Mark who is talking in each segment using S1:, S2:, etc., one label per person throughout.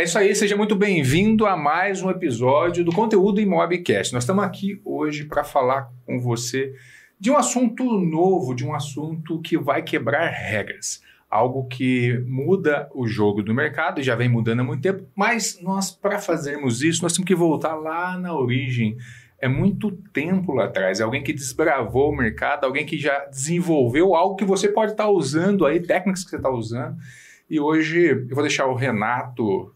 S1: É isso aí, seja muito bem-vindo a mais um episódio do Conteúdo Imobcast. Nós estamos aqui hoje para falar com você de um assunto novo, de um assunto que vai quebrar regras. Algo que muda o jogo do mercado e já vem mudando há muito tempo, mas nós, para fazermos isso, nós temos que voltar lá na origem. É muito tempo lá atrás, é alguém que desbravou o mercado, alguém que já desenvolveu algo que você pode estar usando aí, técnicas que você está usando. E hoje eu vou deixar o Renato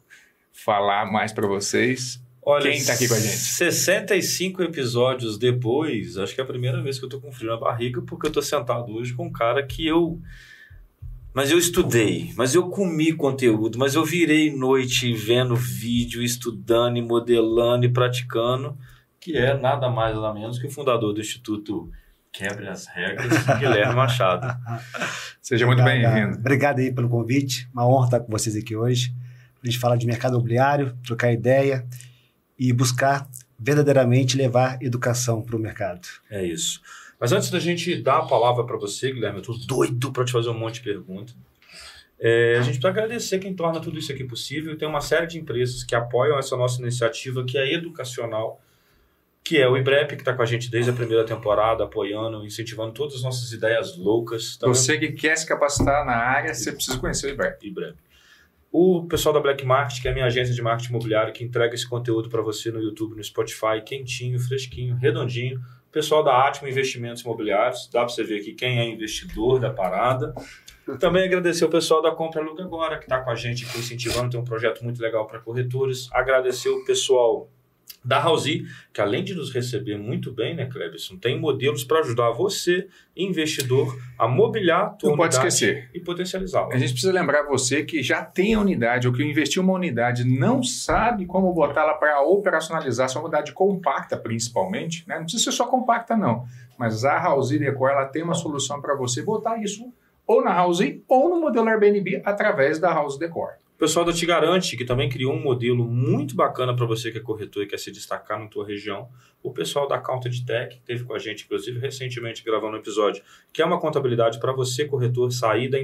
S1: falar mais para vocês.
S2: Olha,
S1: quem está aqui com a gente.
S2: 65 episódios depois, acho que é a primeira vez que eu tô com frio na barriga, porque eu tô sentado hoje com um cara que Mas eu estudei, mas eu comi conteúdo, mas eu virei noite vendo vídeo, estudando e modelando e praticando, que é nada mais nada menos que o fundador do Instituto Quebre as Regras, Guilherme Machado.
S1: Seja muito bem-vindo.
S3: Obrigado aí pelo convite, uma honra estar com vocês aqui hoje. A gente falar de mercado imobiliário, trocar ideia e buscar verdadeiramente levar educação para o mercado.
S2: É isso. Mas antes da gente dar a palavra para você, Guilherme, eu estou doido para te fazer um monte de perguntas. A gente precisa agradecer quem torna tudo isso aqui possível. Tem uma série de empresas que apoiam essa nossa iniciativa, que é educacional, que é o IBREP, que está com a gente desde a primeira temporada, apoiando, incentivando todas as nossas ideias loucas. Tá
S1: você que quer se capacitar na área, você precisa conhecer o IBREP.
S2: O pessoal da Black Market, que é a minha agência de marketing imobiliário, que entrega esse conteúdo para você no YouTube, no Spotify, quentinho, fresquinho, redondinho. O pessoal da Atmo Investimentos Imobiliários, dá para você ver aqui quem é investidor da parada. Também agradecer o pessoal da Compra Aluga Agora, que está com a gente aqui incentivando, tem um projeto muito legal para corretores. Agradecer o pessoal da Housey, que além de nos receber muito bem, né, Clebson, tem modelos para ajudar você, investidor, a mobiliar a tua unidade e potencializá-la.
S1: A gente precisa lembrar você que já tem a unidade, ou que investiu uma unidade, não sabe como botá-la para operacionalizar sua unidade compacta, principalmente, né? Não precisa ser só compacta, não. Mas a Housey Decor, ela tem uma solução para você botar isso ou na Housey ou no modelo Airbnb através da Housey Decor.
S2: O pessoal da Te Garante, que também criou um modelo muito bacana para você que é corretor e quer se destacar na tua região. O pessoal da Accounted Tech, que esteve com a gente, inclusive, recentemente gravando um episódio, que é uma contabilidade para você, corretor, sair da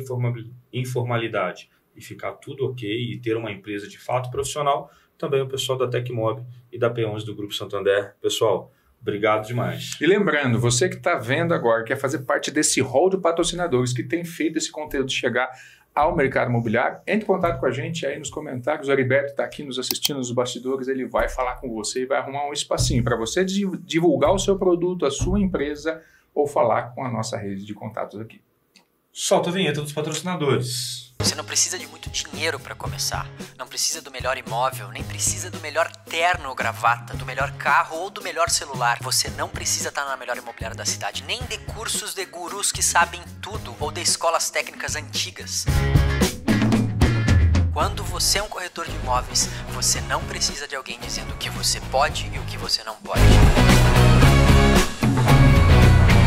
S2: informalidade e ficar tudo ok e ter uma empresa de fato profissional. Também o pessoal da Tecmob e da P11 do Grupo Santander. Pessoal, obrigado demais.
S1: E lembrando, você que está vendo agora, quer fazer parte desse hall de patrocinadores que tem feito esse conteúdo chegar ao mercado imobiliário, entre em contato com a gente aí nos comentários. O Heriberto está aqui nos assistindo nos bastidores, ele vai falar com você e vai arrumar um espacinho para você divulgar o seu produto, a sua empresa, ou falar com a nossa rede de contatos aqui.
S2: Solta a vinheta dos patrocinadores.
S4: Você não precisa de muito dinheiro para começar, não precisa do melhor imóvel, nem precisa do melhor terno ou gravata, do melhor carro ou do melhor celular. Você não precisa estar na melhor imobiliária da cidade, nem de cursos de gurus que sabem tudo ou de escolas técnicas antigas. Quando você é um corretor de imóveis, você não precisa de alguém dizendo o que você pode e o que você não pode.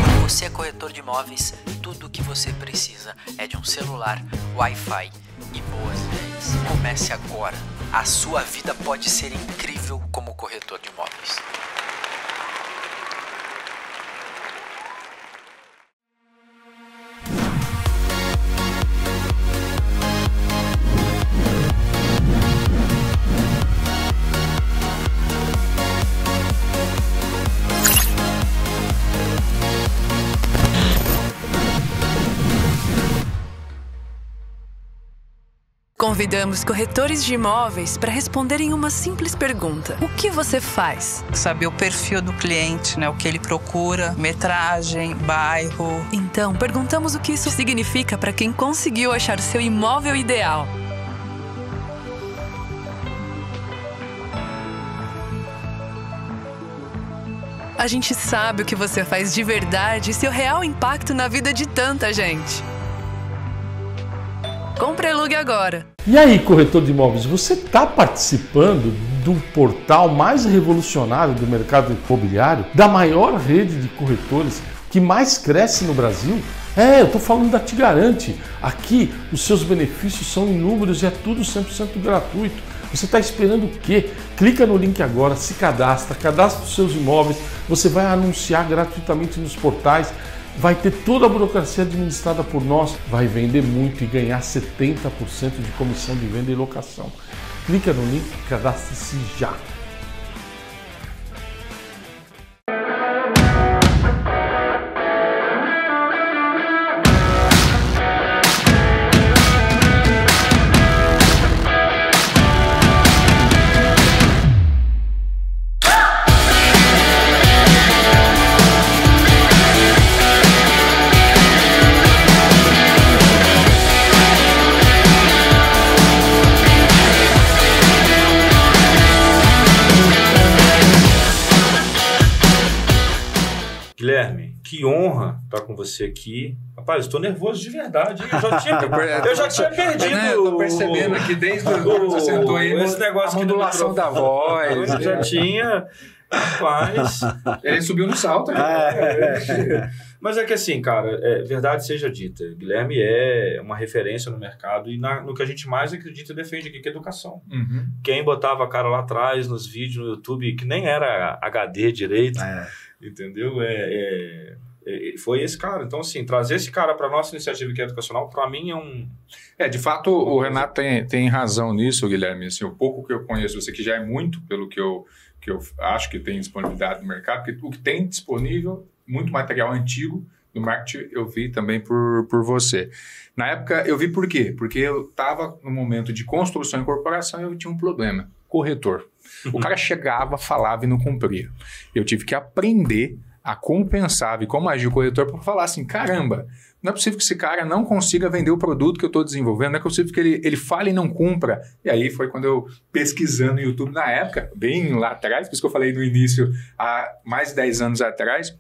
S4: Quando você é corretor de imóveis, tudo o que você precisa é de um celular, Wi-Fi e boas ideias. Comece agora. A sua vida pode ser incrível como corretor de imóveis.
S5: Convidamos corretores de imóveis para responderem uma simples pergunta. O que você faz?
S6: Saber o perfil do cliente, né? O que ele procura, metragem, bairro.
S5: Então, perguntamos o que isso significa para quem conseguiu achar seu imóvel ideal. A gente sabe o que você faz de verdade e seu real impacto na vida de tanta gente. Compre e alugue agora.
S7: E aí, corretor de imóveis, você está participando do portal mais revolucionário do mercado imobiliário, da maior rede de corretores que mais cresce no Brasil? Eu estou falando da Te Garante. Aqui, os seus benefícios são inúmeros e é tudo 100% gratuito. Você está esperando o quê? Clica no link agora, se cadastra os seus imóveis, você vai anunciar gratuitamente nos portais, vai ter toda a burocracia administrada por nós, vai vender muito e ganhar 70% de comissão de venda e locação. clica no link e cadastre-se já.
S2: Guilherme, que honra estar com você aqui. Rapaz, eu estou nervoso de verdade, hein? Eu já tinha perdido.
S1: Eu tô percebendo aqui desde que você sentou aí
S2: esse negócio
S1: a modulação da voz.
S2: Eu já tinha. Rapaz.
S1: Ele subiu no salto, né?
S2: Mas é que assim, cara, verdade seja dita, Guilherme é uma referência no mercado e no que a gente mais acredita e defende aqui, que é educação.
S1: Uhum.
S2: Quem botava a cara lá atrás nos vídeos no YouTube, que nem era HD direito, entendeu? Foi esse cara. Então, assim, trazer esse cara para nossa iniciativa que é educacional, para mim é um...
S1: de fato, o Renato tem razão nisso, Guilherme. Assim, o pouco que eu conheço, você que já é muito pelo que eu acho que tem disponibilidade no mercado, porque o que tem disponível, muito material antigo do marketing, eu vi também por você. Na época, eu vi por quê? Porque eu estava no momento de construção e incorporação e eu tinha um problema. Corretor. O cara chegava, falava e não cumpria. Eu tive que aprender a compensar e como agir o corretor para falar assim, caramba, não é possível que esse cara não consiga vender o produto que eu estou desenvolvendo, não é possível que ele fale e não cumpra. E aí foi quando eu, pesquisando no YouTube na época, bem lá atrás, por isso que eu falei no início, há mais de 10 anos atrás,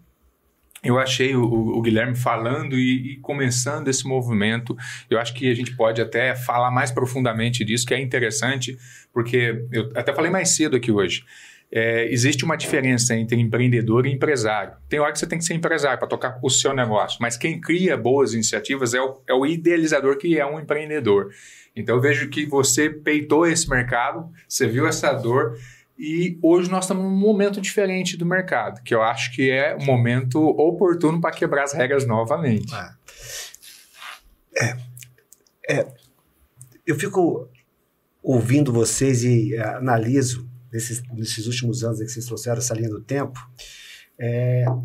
S1: eu achei o Guilherme falando e começando esse movimento. Eu acho que a gente pode até falar mais profundamente disso, que é interessante, porque eu até falei mais cedo aqui hoje. Existe uma diferença entre empreendedor e empresário. Tem hora que você tem que ser empresário para tocar o seu negócio, mas quem cria boas iniciativas é o idealizador, que é um empreendedor. Então eu vejo que você peitou esse mercado, você viu essa dor e hoje nós estamos num momento diferente do mercado, que eu acho que é um momento oportuno para quebrar as regras novamente.
S3: Eu fico ouvindo vocês e analiso nesses últimos anos que vocês trouxeram essa linha do tempo.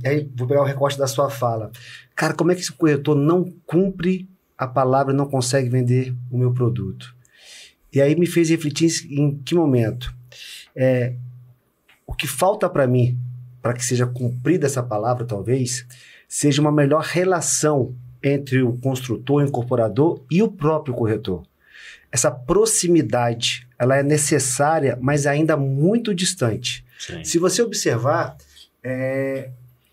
S3: Aí vou pegar o recorte da sua fala. Cara, como é que esse corretor não cumpre a palavra e não consegue vender o meu produto? E aí me fez refletir em que momento? O que falta para mim, para que seja cumprida essa palavra, talvez, seja uma melhor relação entre o construtor, o incorporador e o próprio corretor. Essa proximidade, ela é necessária, mas ainda muito distante.
S2: Sim.
S3: Se você observar,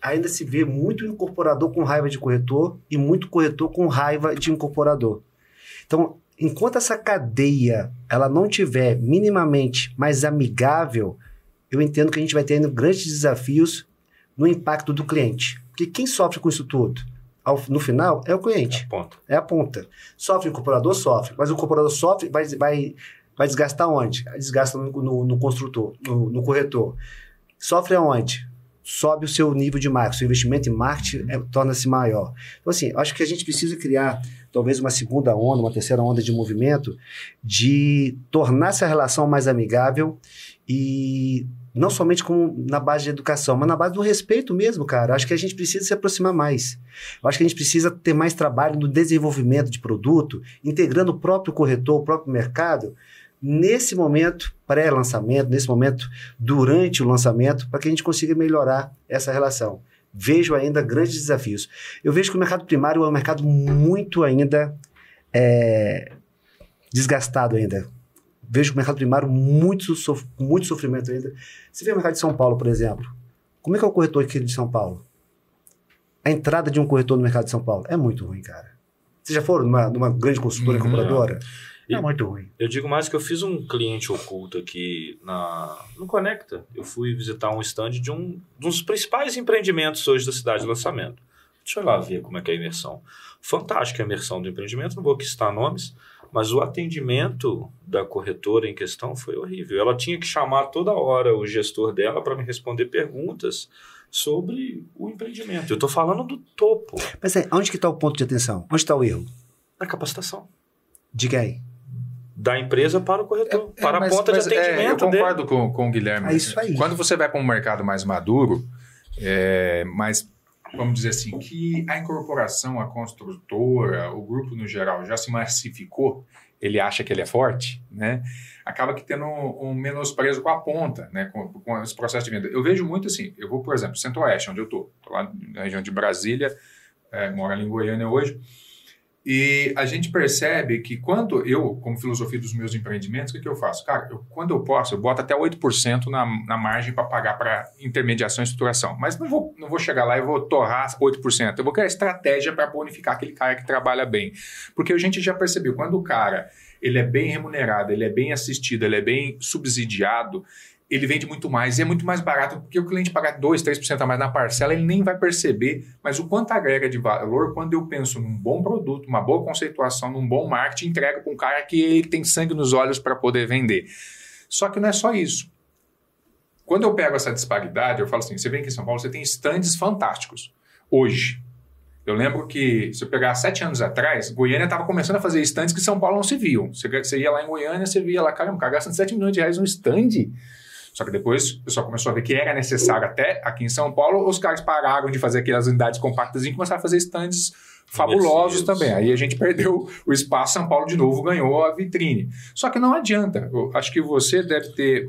S3: ainda se vê muito incorporador com raiva de corretor e muito corretor com raiva de incorporador. Então, enquanto essa cadeia ela não tiver minimamente mais amigável, eu entendo que a gente vai tendo grandes desafios no impacto do cliente. Porque quem sofre com isso tudo? No final, é o cliente. É a ponta. Sofre o incorporador? Sofre. Mas o incorporador sofre, vai desgastar onde? Desgasta no construtor, no corretor. Sofre aonde? Sobe o seu nível de marketing. O seu investimento em marketing torna-se maior. Então, assim, acho que a gente precisa criar talvez uma segunda onda, uma terceira onda de movimento de tornar essa relação mais amigável e não somente na base de educação, mas na base do respeito mesmo, cara. Acho que a gente precisa se aproximar mais. Eu acho que a gente precisa ter mais trabalho no desenvolvimento de produto, integrando o próprio corretor, o próprio mercado, nesse momento pré-lançamento, nesse momento durante o lançamento, para que a gente consiga melhorar essa relação. Vejo ainda grandes desafios. Eu vejo que o mercado primário é um mercado muito ainda desgastado ainda. Vejo o mercado primário com muito sofrimento ainda. Você vê o mercado de São Paulo, por exemplo. Como é que é o corretor aqui de São Paulo? A entrada de um corretor no mercado de São Paulo é muito ruim, cara. Vocês já foram numa grande consultora incorporadora? É muito ruim.
S2: Eu digo mais que eu fiz um cliente oculto aqui no Conecta. Eu fui visitar um stand de um dos principais empreendimentos hoje da cidade de lançamento. Deixa eu lá ver como é que é a imersão. Fantástica a imersão do empreendimento, não vou aqui citar nomes, mas o atendimento da corretora em questão foi horrível. Ela tinha que chamar toda hora o gestor dela para me responder perguntas sobre o empreendimento. Eu estou falando do topo.
S3: Mas onde que está o ponto de atenção? Onde está o erro?
S2: Na capacitação.
S3: Diga aí.
S2: da empresa para o corretor, para a ponta de atendimento
S1: eu concordo com o Guilherme.
S3: É isso aí.
S1: Quando você vai para um mercado mais maduro, mais, vamos dizer assim, que a incorporação, a construtora, o grupo no geral já se massificou, ele acha que ele é forte, né? Acaba que tendo um menosprezo com a ponta, né? Com esse processo de venda. Eu vejo muito assim, eu vou, por exemplo, Centro-Oeste, onde eu estou lá na região de Brasília, moro ali em Goiânia hoje, e a gente percebe que quando eu, como filosofia dos meus empreendimentos, o que eu faço? Cara, quando eu posso, eu boto até 8% na margem para pagar para intermediação e estruturação. Mas não vou chegar lá e vou torrar 8%. Eu vou criar estratégia para bonificar aquele cara que trabalha bem. Porque a gente já percebeu, quando o cara ele é bem remunerado, ele é bem assistido, ele é bem subsidiado, ele vende muito mais e é muito mais barato, porque o cliente pagar 2%, 3% a mais na parcela, ele nem vai perceber, mas o quanto agrega de valor quando eu penso num bom produto, uma boa conceituação, num bom marketing, entrega para um cara que ele tem sangue nos olhos para poder vender. Só que não é só isso. Quando eu pego essa disparidade, eu falo assim, você vem aqui em São Paulo, você tem estandes fantásticos. Hoje, eu lembro que, se eu pegar 7 anos atrás, Goiânia estava começando a fazer estandes que São Paulo não se viam. Você ia lá em Goiânia, você via lá, caramba, o cara gastando 7 milhões de reais num estande. Só que depois o pessoal começou a ver que era necessário até aqui em São Paulo, os caras pararam de fazer aquelas unidades compactas e começaram a fazer estandes fabulosos também. Aí a gente perdeu o espaço, São Paulo de novo ganhou a vitrine. Só que não adianta. Eu acho que você deve ter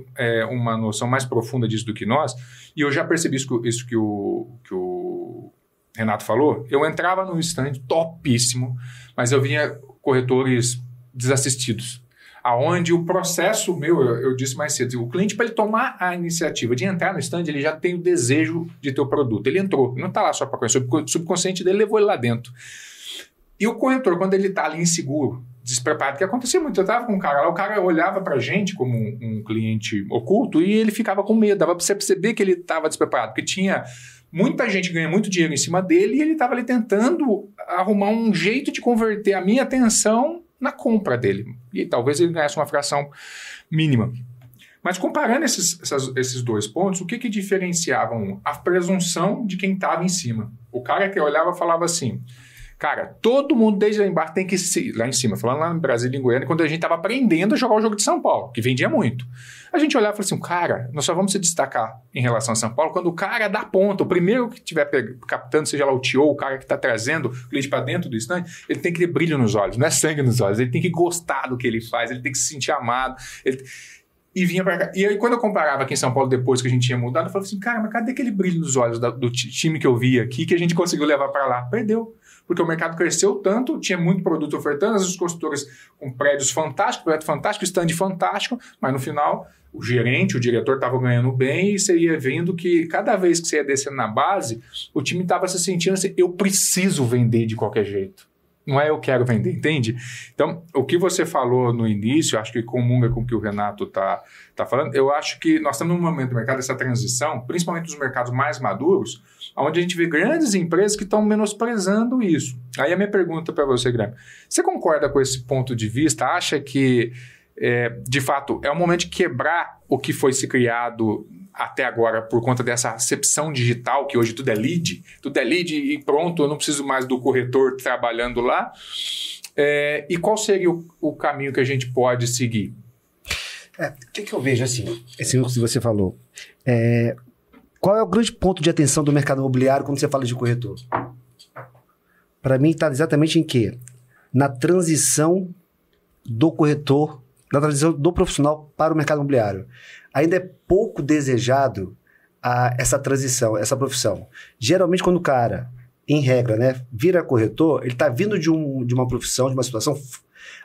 S1: uma noção mais profunda disso do que nós, e eu já percebi isso que o Renato falou. Eu entrava num stand topíssimo, mas eu vinha corretores desassistidos. Aonde o processo meu, eu disse mais cedo, o cliente, para ele tomar a iniciativa de entrar no stand, ele já tem o desejo de ter o produto. Ele entrou, não está lá só para conhecer, o subconsciente dele levou ele lá dentro. E o corretor, quando ele está ali inseguro, despreparado, que acontecia muito, eu estava com um cara lá, o cara olhava para a gente como um cliente oculto e ele ficava com medo, dava para você perceber que ele estava despreparado, porque tinha muita gente ganha muito dinheiro em cima dele e ele estava ali tentando arrumar um jeito de converter a minha atenção na compra dele. E talvez ele ganhasse uma fração mínima. Mas comparando esses dois pontos, o que diferenciava a presunção de quem estava em cima? O cara que olhava falava assim, cara, todo mundo desde lá embaixo tem que se... Lá em cima, falando lá no Brasil, em Goiânia, quando a gente estava aprendendo a jogar o jogo de São Paulo, que vendia muito. A gente olhava e falava assim, cara, nós só vamos se destacar em relação a São Paulo quando o cara dá ponta, o primeiro que estiver captando, seja lá o TO, o cara que está trazendo o cliente para dentro do stand, ele tem que ter brilho nos olhos, não é sangue nos olhos, ele tem que gostar do que ele faz, ele tem que se sentir amado, e vinha para cá. E aí, quando eu comparava aqui em São Paulo, depois que a gente tinha mudado, eu falava assim, cara, mas cadê aquele brilho nos olhos do time que eu vi aqui, que a gente conseguiu levar para lá? Perdeu. Porque o mercado cresceu tanto, tinha muito produto ofertando, as consultoras com prédios fantásticos, projeto fantástico, stand fantástico, mas no final, o gerente, o diretor estava ganhando bem e você ia vendo que cada vez que você ia descendo na base, o time estava se sentindo assim, eu preciso vender de qualquer jeito. Não é eu quero vender, entende? Então, o que você falou no início, acho que comunga com o que o Renato está falando, eu acho que nós estamos num momento do mercado, dessa transição, principalmente nos mercados mais maduros, onde a gente vê grandes empresas que estão menosprezando isso. Aí a minha pergunta para você, Guilherme, você concorda com esse ponto de vista? Acha que, de fato, é o momento de quebrar o que foi se criado até agora por conta dessa acepção digital, que hoje tudo é lead e pronto, eu não preciso mais do corretor trabalhando lá? E qual seria o caminho que a gente pode seguir?
S3: O que eu vejo assim, esse que você falou, qual é o grande ponto de atenção do mercado imobiliário quando você fala de corretor? Para mim está exatamente em quê? Na transição do corretor, na transição do profissional para o mercado imobiliário. Ainda é pouco desejado essa transição, essa profissão. Geralmente quando o cara, em regra, né, vira corretor, ele está vindo de uma profissão, de uma situação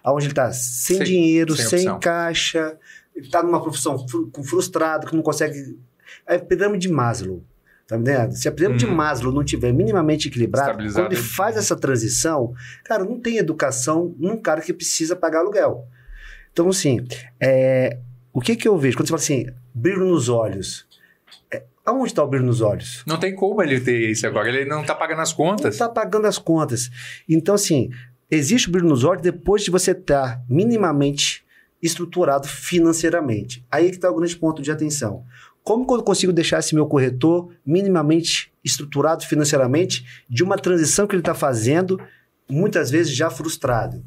S3: onde ele está sem dinheiro, sem caixa, ele está numa profissão frustrado, que não consegue... É a pirâmide de Maslow, tá entendendo? Se a pirâmide de Maslow não tiver minimamente equilibrada, quando ele faz essa transição, cara, não tem educação num cara que precisa pagar aluguel. Então, assim, o que eu vejo? Quando você fala assim, brilho nos olhos, aonde está o brilho nos olhos?
S1: Não tem como ele ter isso agora, ele não está pagando as contas.
S3: Não está pagando as contas. Então, assim, existe o brilho nos olhos depois de você estar minimamente estruturado financeiramente. Aí que está o grande ponto de atenção. Como que eu consigo deixar esse meu corretor minimamente estruturado financeiramente de uma transição que ele está fazendo, muitas vezes já frustrado?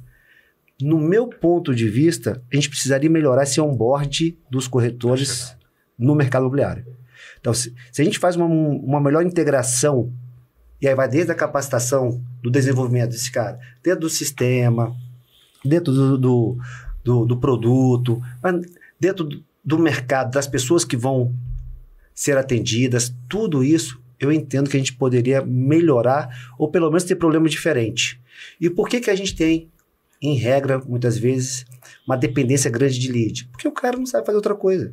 S3: no meu ponto de vista, a gente precisaria melhorar esse onboard dos corretores no mercado imobiliário. Então, se a gente faz uma melhor integração, e aí vai desde a capacitação do desenvolvimento desse cara, dentro do sistema, dentro do produto, dentro do mercado, das pessoas que vão ser atendidas, tudo isso eu entendo que a gente poderia melhorar ou pelo menos ter problema diferente. E por que a gente tem, em regra, muitas vezes, uma dependência grande de lead? Porque o cara não sabe fazer outra coisa.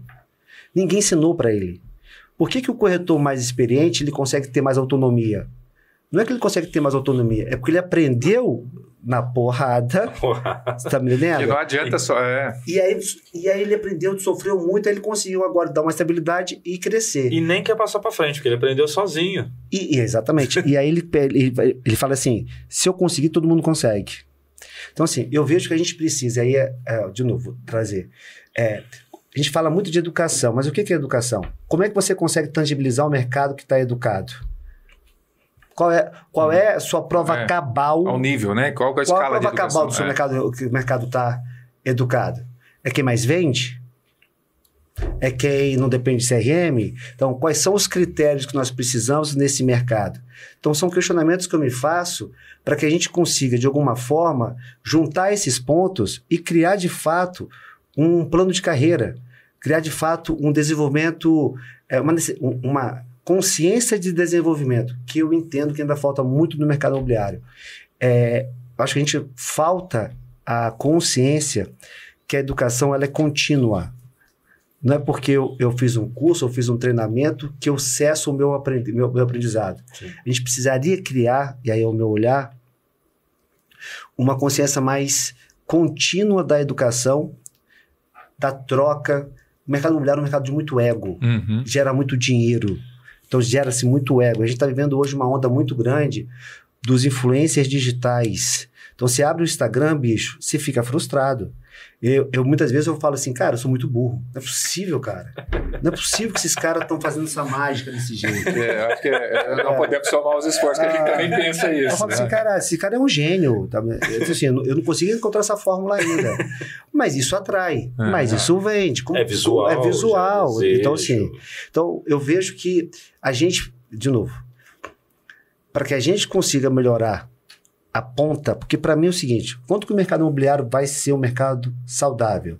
S3: Ninguém ensinou para ele. Por que o corretor mais experiente ele consegue ter mais autonomia? Não é que ele consegue ter mais autonomia, é porque ele aprendeu na porrada. Você tá me entendendo?
S1: Que não adianta só.
S3: E aí ele aprendeu, sofreu muito, aí ele conseguiu agora dar uma estabilidade e crescer.
S2: E nem quer passar para frente, porque ele aprendeu sozinho.
S3: Exatamente. E aí ele fala assim: se eu conseguir, todo mundo consegue. Então, assim, eu vejo que a gente precisa, aí de novo, trazer. A gente fala muito de educação, mas o que é educação? Como é que você consegue tangibilizar o mercado que está educado? Qual é a sua prova cabal?
S1: Ao nível, né? Qual é a escala de educação? Qual a prova cabal do seu mercado, que o mercado está educado? É quem mais vende? É quem não depende de CRM? Então, quais são os critérios que nós precisamos nesse mercado? Então, são questionamentos que eu me faço para que a gente consiga, de alguma forma, juntar esses pontos e criar, de fato, um plano de carreira. Criar, de fato, um desenvolvimento, uma consciência de desenvolvimento, que eu entendo que ainda falta muito no mercado imobiliário. Acho que a gente falta a consciência que a educação ela é contínua. Não é porque eu fiz um curso, eu fiz um treinamento, que eu cesso o meu aprendizado. Sim. A gente precisaria criar, e aí é o meu olhar, uma consciência mais contínua da educação, da troca. O mercado imobiliário é um mercado de muito ego, gera muito dinheiro. Então, gera-se muito ego. A gente está vivendo hoje uma onda muito grande dos influencers digitais. Então, você abre o Instagram, bicho, você fica frustrado. Muitas vezes eu falo assim, cara, eu sou muito burro. Não é possível, cara. Não é possível que esses caras estão fazendo essa mágica desse jeito. Acho que não podemos somar os esforços, que a gente também pensa isso.
S3: Eu falo assim, cara, esse cara é um gênio. Tá? Assim, eu não consegui encontrar essa fórmula ainda. Mas isso atrai. Mas isso vende.
S2: É visual.
S3: É visual. Então, assim, eu vejo que a gente, de novo, para que a gente consiga melhorar a ponta, porque para mim é o seguinte, quanto que o mercado imobiliário vai ser um mercado saudável?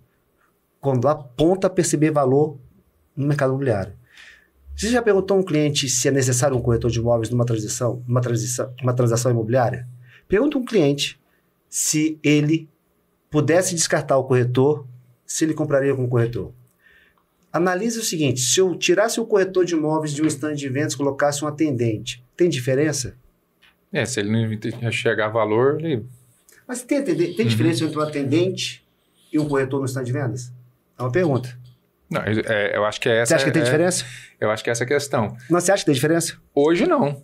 S3: Quando a ponta perceber valor no mercado imobiliário. Você já perguntou a um cliente se é necessário um corretor de imóveis numa transação imobiliária? Pergunta a um cliente se ele pudesse descartar o corretor, se ele compraria com o corretor. Analise o seguinte, se eu tirasse o corretor de imóveis de um stand de vendas e colocasse um atendente, tem diferença?
S1: Se ele não enxergar valor, ele...
S3: Mas tem diferença entre um atendente e um corretor no stand de vendas? É uma pergunta.
S1: Não, eu acho que essa...
S3: Você acha que tem diferença?
S1: Eu acho que essa é a questão.
S3: Mas você acha que tem diferença?
S1: Hoje não.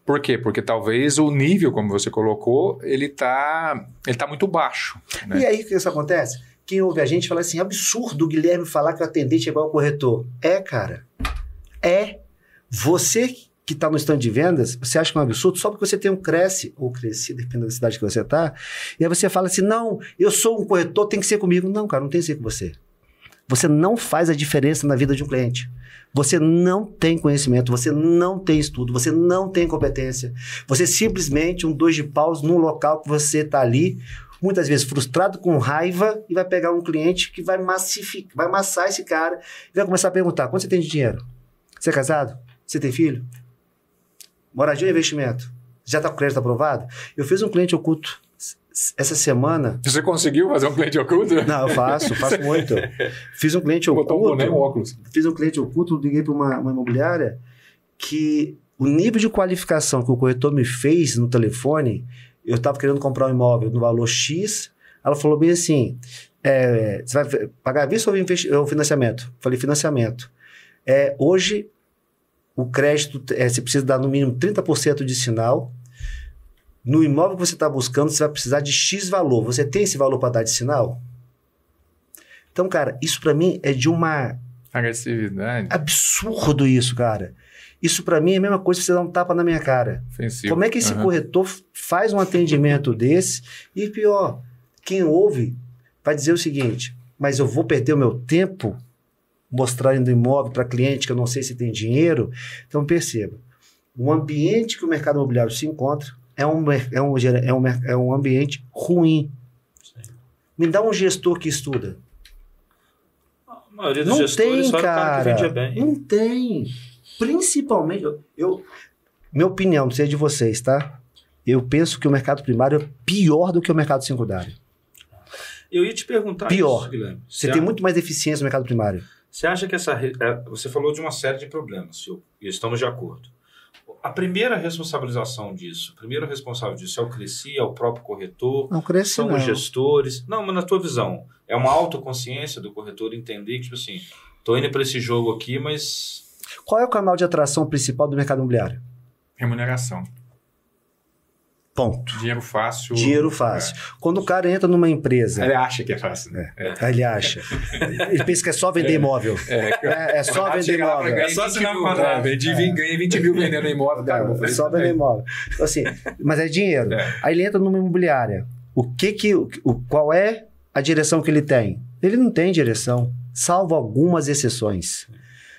S1: Por quê? Porque talvez o nível, como você colocou, ele tá muito baixo. Né?
S3: E aí o que isso acontece? Quem ouve a gente fala assim, absurdo o Guilherme falar que o atendente é igual ao corretor. Cara. Você que está no stand de vendas, você acha que é um absurdo só porque você tem cresce, dependendo da cidade que você está, e aí você fala assim, não, eu sou um corretor, tem que ser comigo. Não, cara, não tem que ser com você. Você não faz a diferença na vida de um cliente. Você não tem conhecimento, você não tem estudo, você não tem competência. Você simplesmente um dois de paus num local que você está ali, muitas vezes frustrado, com raiva, e vai pegar um cliente que vai massar esse cara e vai começar a perguntar, quanto você tem de dinheiro? Você é casado? Você tem filho? Moradia ou investimento? Já está com crédito aprovado? Eu fiz um cliente oculto essa semana.
S1: Você conseguiu fazer um cliente oculto?
S3: Não, eu faço muito. Fiz um cliente oculto.
S1: Botou um boné, um óculos.
S3: Fiz um cliente oculto, liguei para uma imobiliária que o nível de qualificação que o corretor me fez no telefone, eu estava querendo comprar um imóvel no valor X, ela falou bem assim, você vai pagar à vista ou financiamento? Falei, financiamento. Hoje, o crédito, você precisa dar no mínimo 30% de sinal. No imóvel que você está buscando, você vai precisar de X valor. Você tem esse valor para dar de sinal? Então, cara, isso para mim é de uma...
S1: agressividade.
S3: Absurdo isso, cara. Isso para mim é a mesma coisa que você dar um tapa na minha cara.
S1: Ofensivo.
S3: Como é que esse corretor faz um atendimento desse? E pior, quem ouve vai dizer o seguinte, mas eu vou perder o meu tempo mostrando imóvel para cliente que eu não sei se tem dinheiro? Então perceba, o ambiente que o mercado imobiliário se encontra é um ambiente ruim. Sim. Me dá um gestor que estuda.
S2: A maioria dos gestores só cara que vendia bem.
S3: Não tem. Principalmente, minha opinião, não sei de vocês, tá? Eu penso que o mercado primário é pior do que o mercado secundário.
S2: Eu ia te perguntar
S3: pior.
S2: Isso, Guilherme.
S3: Você tem muito mais eficiência no mercado primário.
S2: Você acha que você falou de uma série de problemas, e estamos de acordo. A primeira responsabilização disso, o primeiro responsável disso é o Cresci, é o próprio corretor?
S3: Não, Cresci
S2: são os gestores? Não, mas na tua visão, é uma autoconsciência do corretor entender que, tipo assim, tô indo para esse jogo aqui, mas...
S3: Qual é o canal de atração principal do mercado imobiliário?
S1: Remuneração.
S3: Ponto.
S1: Dinheiro fácil.
S3: Dinheiro fácil. Quando o cara entra numa empresa...
S1: Ele acha que é fácil. Né?
S3: Ele acha. Ele pensa que é só vender imóvel. É só vender imóvel.
S1: É só assinar um contrato. Ganha 20 mil vendendo imóvel.
S3: É só vender imóvel. Então, assim, mas é dinheiro. Aí ele entra numa imobiliária. Qual é a direção que ele tem? Ele não tem direção, salvo algumas exceções.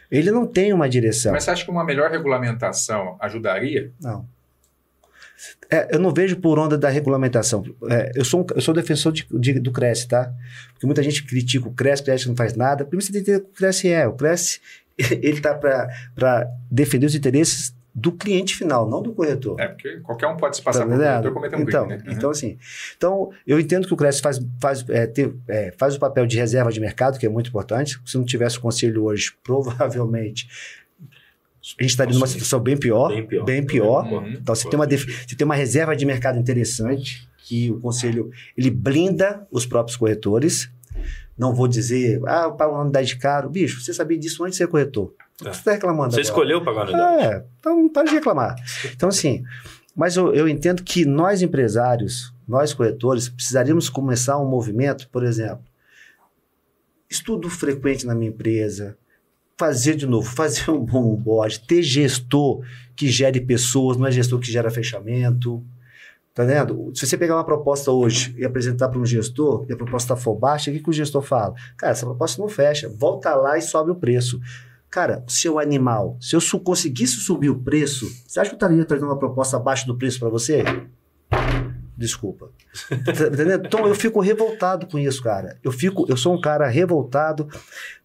S3: Ele não tem uma direção.
S1: Mas você acha que uma melhor regulamentação ajudaria?
S3: Não. Eu não vejo por onda da regulamentação. Eu sou defensor do Cresce, tá? Porque muita gente critica o Cresce não faz nada. Primeiro você tem que entender o que o Cresce é. O Cresce, ele está para defender os interesses do cliente final, não do corretor.
S1: Porque qualquer um pode se passar por corretor e cometer um crime, né?
S3: Então, assim, eu entendo que o Cresce faz o papel de reserva de mercado, que é muito importante. Se não tivesse o conselho hoje, provavelmente... A gente estaria numa situação bem pior. Então, você tem uma reserva de mercado interessante, que o conselho, ele blinda os próprios corretores. Não vou dizer, pago uma unidade caro. Bicho, você sabia disso antes de ser corretor. Você está reclamando
S2: Você
S3: agora.
S2: Escolheu pagar a unidade.
S3: Então para de reclamar. Então, assim, mas eu entendo que nós empresários, nós corretores, precisaríamos começar um movimento, por exemplo, estudo frequente na minha empresa, fazer um bom onboard, ter gestor que gere pessoas, não é gestor que gera fechamento, tá vendo? Se você pegar uma proposta hoje e apresentar para um gestor, e a proposta for baixa, o que o gestor fala? Cara, essa proposta não fecha, volta lá e sobe o preço. Cara, o seu animal, se eu conseguisse subir o preço, você acha que eu estaria trazendo uma proposta abaixo do preço para você? Desculpa. Entendeu? Então eu fico revoltado com isso, cara. Eu sou um cara revoltado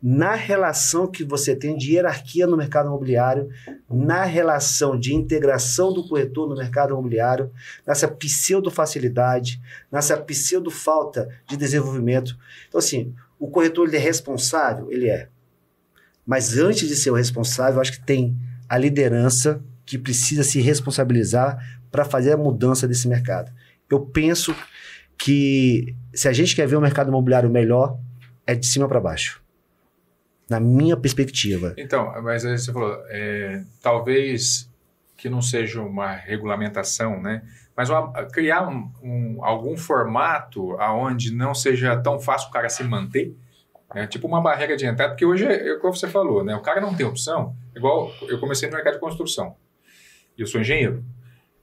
S3: na relação que você tem de hierarquia no mercado imobiliário, na relação de integração do corretor no mercado imobiliário, nessa pseudo-facilidade, nessa pseudo-falta de desenvolvimento. Então, assim, o corretor ele é responsável? Ele é. Mas antes de ser o responsável, eu acho que tem a liderança que precisa se responsabilizar para fazer a mudança desse mercado. Eu penso que se a gente quer ver um mercado imobiliário melhor, é de cima para baixo. Na minha perspectiva.
S1: Então, mas aí você falou, talvez que não seja uma regulamentação, né? Mas criar algum formato onde não seja tão fácil o cara se manter, né? Tipo uma barreira de entrada, porque hoje, como você falou, né? O cara não tem opção. Igual eu comecei no mercado de construção. E eu sou engenheiro.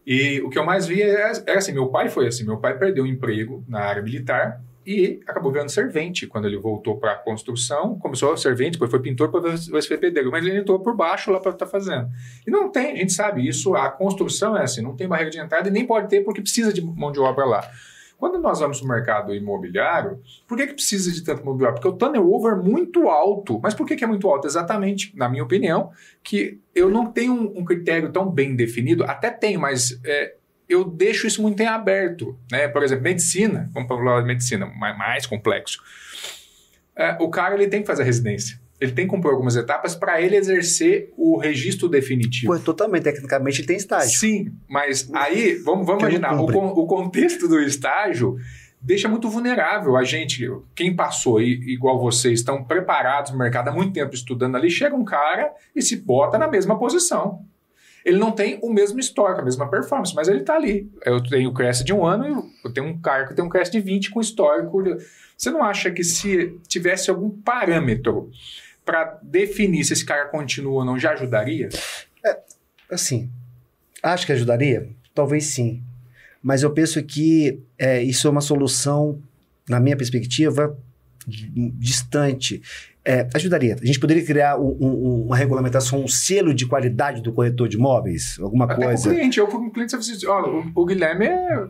S1: E o que eu mais via era assim, meu pai perdeu o emprego na área militar e acabou virando servente. Quando ele voltou para a construção, começou a servente, depois foi pintor, depois vai ser pedreiro, mas ele entrou por baixo lá para estar fazendo. E não tem, a gente sabe isso, a construção é assim, não tem barreira de entrada e nem pode ter porque precisa de mão de obra lá. Quando nós vamos para o mercado imobiliário, por que precisa de tanto imobiliário? Porque o turnover é muito alto. Mas por que é muito alto? Exatamente, na minha opinião, que eu não tenho um critério tão bem definido. Até tenho, mas eu deixo isso muito em aberto. Né? Por exemplo, medicina, vamos falar de medicina, mais complexo. O cara ele tem que fazer a residência. Ele tem que cumprir algumas etapas para ele exercer o registro definitivo.
S3: Corretor também, tecnicamente, ele tem estágio.
S1: Sim, mas aí, vamos imaginar, o contexto do estágio deixa muito vulnerável. A gente, quem passou igual vocês, estão preparados no mercado há muito tempo estudando ali, chega um cara e se bota na mesma posição. Ele não tem o mesmo histórico, a mesma performance, mas ele está ali. Eu tenho o Cresce de 1 ano e eu tenho um cara que tem um Cresce de 20 com histórico. Você não acha que se tivesse algum parâmetro para definir se esse cara continua ou não, já ajudaria?
S3: Assim, acho que ajudaria? Talvez sim. Mas eu penso que isso é uma solução na minha perspectiva, distante. Ajudaria. A gente poderia criar uma regulamentação, um selo de qualidade do corretor de imóveis? Alguma
S1: Até
S3: coisa?
S1: com o cliente. Eu, como cliente, você disse, o Guilherme é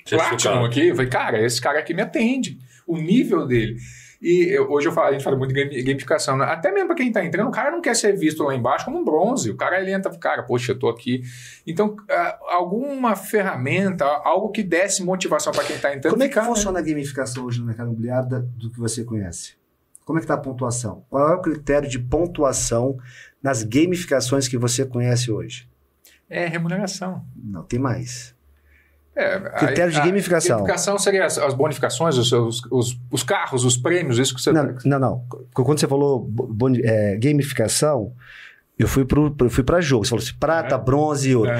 S1: Platinum aqui. Eu falei, cara, esse cara aqui me atende. O nível dele. E hoje a gente fala muito de gamificação, né? Até mesmo para quem está entrando, o cara não quer ser visto lá embaixo como um bronze. O cara, ele entra, cara, poxa, eu estou aqui. Então, alguma ferramenta, algo que desse motivação para quem está entrando.
S3: Como é que funciona a gamificação hoje no mercado imobiliário do que você conhece? Como é que está a pontuação? Qual é o critério de pontuação nas gamificações que você conhece hoje?
S1: É remuneração.
S3: Não, tem mais. Critério de gamificação.
S1: Gamificação seria as bonificações, os carros, os prêmios, isso que você...
S3: Não. Quando você falou gamificação, eu fui para jogo. Você falou assim, prata, bronze e ouro.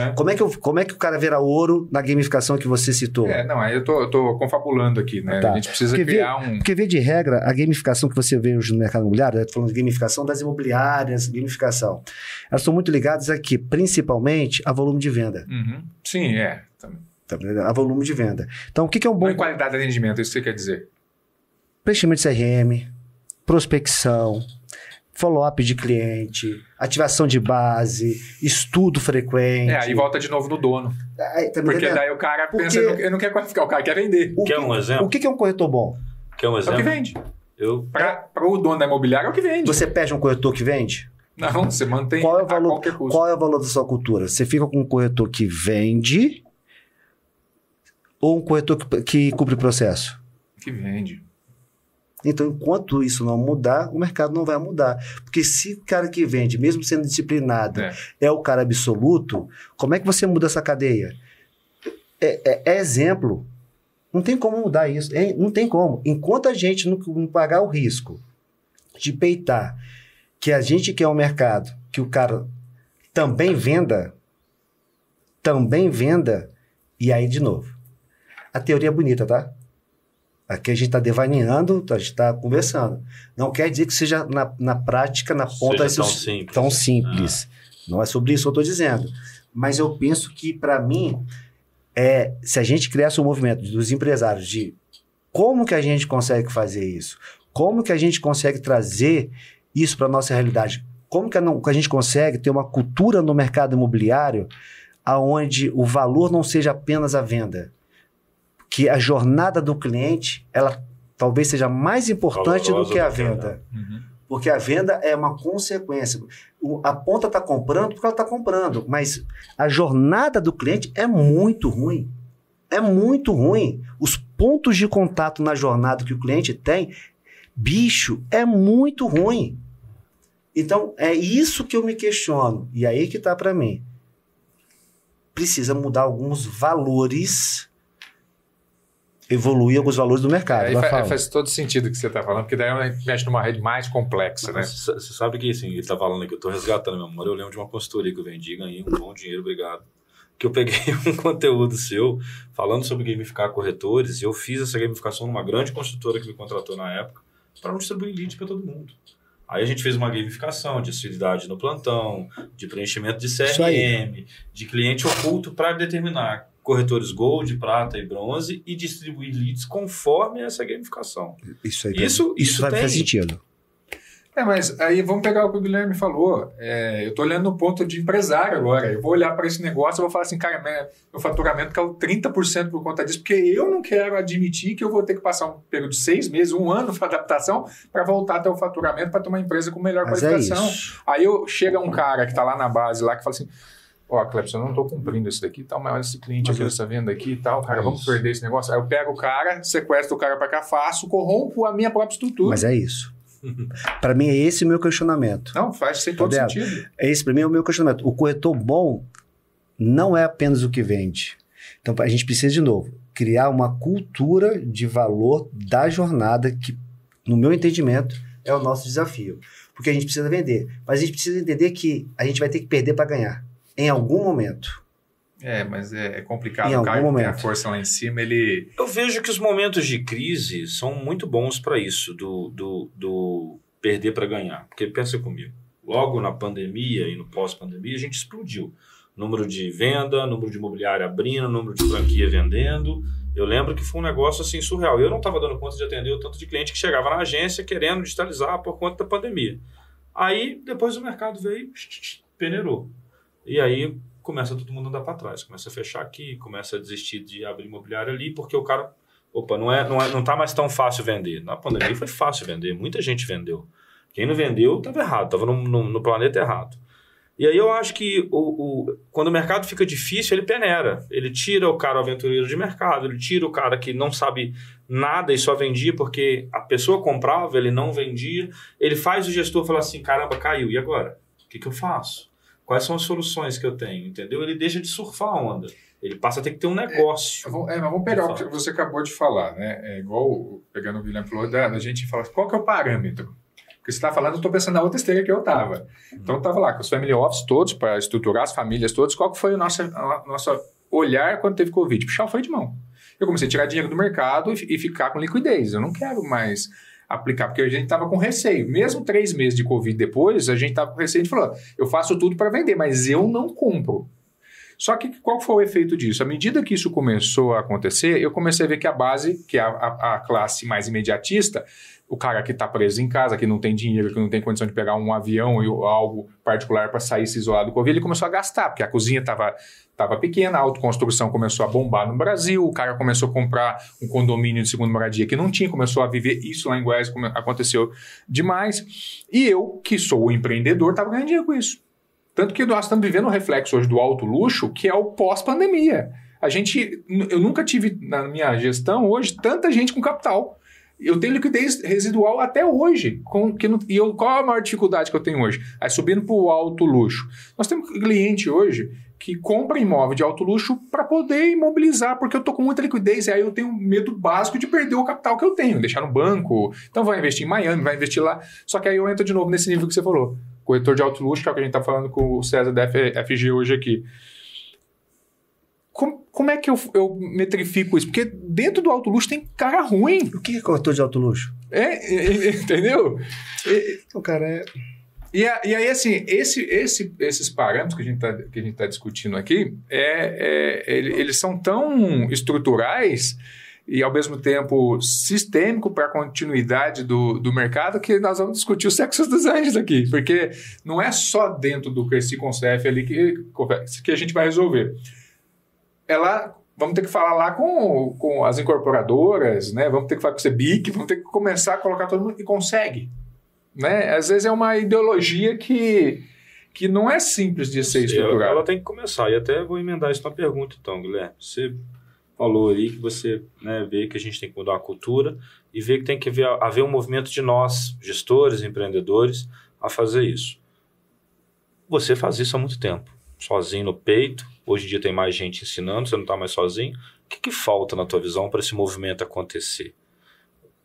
S3: Como é que o cara vira ouro na gamificação que você citou?
S1: Aí eu tô confabulando aqui, né?
S3: Tá.
S1: A gente precisa criar
S3: Porque, via de regra, a gamificação que você vê hoje no mercado imobiliário, falando de gamificação das imobiliárias, gamificação, elas estão muito ligadas aqui, principalmente, a volume de venda.
S1: Uhum. Sim, também.
S3: A volume de venda. Então, o que é um bom...
S1: Não é qualidade de atendimento, isso que você quer dizer?
S3: Preenchimento de CRM, prospecção, follow-up de cliente, ativação de base, estudo frequente.
S1: Aí volta de novo no dono. Porque daí o cara pensa, ele não quer qualificar, o cara quer vender.
S2: Quer um exemplo?
S3: O que é um corretor bom?
S2: Quer um exemplo?
S1: É o que vende. Para o dono da imobiliária é o que vende.
S3: Você perde um corretor que vende?
S1: Não, você mantém
S3: qual é o valor,
S1: qualquer custo.
S3: Qual é o valor da sua cultura? Você fica com um corretor que vende ou um corretor que cumpre o processo?
S1: Que vende.
S3: Então, enquanto isso não mudar, o mercado não vai mudar. Porque se o cara que vende, mesmo sendo disciplinado, é o cara absoluto, como é que você muda essa cadeia? É exemplo. Não tem como mudar isso. Não tem como. Enquanto a gente não pagar o risco de peitar que a gente quer um mercado que o cara também venda, e aí, de novo, a teoria é bonita, tá? Aqui a gente está devaneando, a gente está conversando. Não quer dizer que seja na prática, na ponta... Tão simples. Não é sobre isso que eu estou dizendo. Mas eu penso que, para mim, se a gente criasse um movimento dos empresários de como que a gente consegue fazer isso, como que a gente consegue trazer isso para a nossa realidade, como que a gente consegue ter uma cultura no mercado imobiliário onde o valor não seja apenas a venda, que a jornada do cliente, ela talvez seja mais importante do que a venda.
S1: Uhum.
S3: Porque a venda é uma consequência. A ponta está comprando porque ela está comprando, mas a jornada do cliente é muito ruim. É muito ruim. Os pontos de contato na jornada que o cliente tem, bicho, é muito ruim. Então, é isso que eu me questiono. E aí que está para mim. Precisa mudar alguns valores, evoluir alguns valores do mercado.
S1: Faz todo sentido o que você está falando, porque daí mexe numa rede mais complexa, né?
S2: Você sabe que, assim, ele está falando aqui, eu estou resgatando a minha memória, eu lembro de uma consultoria que eu vendi, ganhei um bom dinheiro, obrigado, que eu peguei um conteúdo seu falando sobre gamificar corretores, e eu fiz essa gamificação numa grande construtora que me contratou na época, para não distribuir leads para todo mundo. Aí a gente fez uma gamificação de assiduidade no plantão, de preenchimento de CRM, de cliente oculto para determinar corretores Gold, Prata e Bronze e distribuir leads conforme essa gamificação.
S3: Isso
S2: tem.
S3: Faz sentido.
S1: Mas aí vamos pegar o que o Guilherme falou. Eu estou olhando no ponto de empresário agora. Eu vou olhar para esse negócio e vou falar assim, cara, meu faturamento caiu 30% por conta disso, porque eu não quero admitir que eu vou ter que passar um período de 6 meses, 1 ano para adaptação, para voltar até o faturamento para ter uma empresa com melhor qualificação. Aí chega um cara que está lá na base lá que fala assim, Clepson, eu não estou cumprindo isso daqui e tal, mas esse cliente aqui, essa venda aqui e tal, cara, vamos perder esse negócio. Aí eu pego o cara, sequestro o cara para cá, corrompo a minha própria estrutura.
S3: Mas é isso. Para mim é esse o meu questionamento.
S1: Não, faz todo sentido.
S3: Esse para mim é o meu questionamento. O corretor bom não é apenas o que vende. Então a gente precisa, de novo, criar uma cultura de valor da jornada que, no meu entendimento, é o nosso desafio. Porque a gente precisa vender. Mas a gente precisa entender que a gente vai ter que perder para ganhar. Em algum momento.
S1: Mas é complicado.
S3: O cara que tem
S1: a força lá em cima, ele...
S2: Eu vejo que os momentos de crise são muito bons para isso, do perder para ganhar. Porque pensa comigo, logo na pandemia e no pós-pandemia a gente explodiu. Número de venda, número de imobiliária abrindo, número de franquia vendendo. Eu lembro que foi um negócio assim surreal. Eu não estava dando conta de atender o tanto de cliente que chegava na agência querendo digitalizar por conta da pandemia. Aí, depois o mercado veio, peneirou. E aí começa todo mundo a andar para trás. Começa a fechar aqui, começa a desistir de abrir imobiliária ali, porque o cara... Opa, não tá mais tão fácil vender. Na pandemia foi fácil vender, muita gente vendeu. Quem não vendeu estava errado, estava no planeta errado. E aí eu acho que quando o mercado fica difícil, ele peneira. Ele tira o cara aventureiro de mercado, ele tira o cara que não sabe nada e só vendia porque a pessoa comprava, ele não vendia. Ele faz o gestor falar assim, caramba, caiu, e agora? O que eu faço? Quais são as soluções que eu tenho? Entendeu? Ele deixa de surfar a onda. Ele passa a ter que ter um negócio.
S1: Mas vamos pegar o que você acabou de falar, né? É igual, pegando o Guilherme falou, da gente fala, qual que é o parâmetro? Porque você está falando, eu estou pensando na outra esteira que eu estava. Então, eu estava lá com os family office todos, para estruturar as famílias todas. Qual que foi o nosso olhar quando teve Covid? Puxar o freio de mão. Eu comecei a tirar dinheiro do mercado e ficar com liquidez. Eu não quero mais aplicar, porque a gente estava com receio. Mesmo 3 meses de Covid depois, a gente estava com receio de falar, eu faço tudo para vender, mas eu não compro. Só que qual foi o efeito disso? À medida que isso começou a acontecer, eu comecei a ver que a base, que é a classe mais imediatista, o cara que está preso em casa, que não tem dinheiro, que não tem condição de pegar um avião ou algo particular para sair se isolar do Covid, ele começou a gastar, porque a cozinha estava pequena, a autoconstrução começou a bombar no Brasil, o cara começou a comprar um condomínio de segunda moradia que não tinha, começou a viver isso lá em Goiás, aconteceu demais. E eu, que sou o empreendedor, estava ganhando dinheiro com isso. Tanto que nós estamos vivendo o reflexo hoje do alto luxo, que é o pós-pandemia. Eu nunca tive na minha gestão hoje tanta gente com capital. Eu tenho liquidez residual até hoje. Qual a maior dificuldade que eu tenho hoje? Aí subindo para o alto luxo. Nós temos cliente hoje que compra imóvel de alto luxo para poder imobilizar, porque eu estou com muita liquidez e aí eu tenho medo básico de perder o capital que eu tenho, deixar no banco. Então vai investir em Miami, vai investir lá. Só que aí eu entro de novo nesse nível que você falou. Corretor de alto luxo, que é o que a gente está falando com o César da FG hoje aqui. Como é que eu metrifico isso? Porque dentro do alto luxo tem cara ruim.
S3: O que é corretor de alto luxo?
S1: Entendeu?
S3: O cara
S1: E aí, assim, esses parâmetros que a gente tá discutindo aqui, eles são tão estruturais e, ao mesmo tempo, sistêmico para a continuidade do mercado que nós vamos discutir o sexo dos anjos aqui. Porque não é só dentro do Cresci com CF ali que a gente vai resolver. Vamos ter que falar lá com as incorporadoras, né? Vamos ter que falar com o CEBIC, vamos ter que começar a colocar todo mundo e consegue. Né? Às vezes é uma ideologia que não é simples de ser estruturada.
S2: Ela tem que começar, e até vou emendar isso na pergunta então, Guilherme. Você falou aí que você vê que a gente tem que mudar a cultura e vê que tem que haver um movimento de nós, gestores, empreendedores, a fazer isso. Você faz isso há muito tempo, sozinho no peito. Hoje em dia tem mais gente ensinando, você não está mais sozinho. O que falta na tua visão para esse movimento acontecer?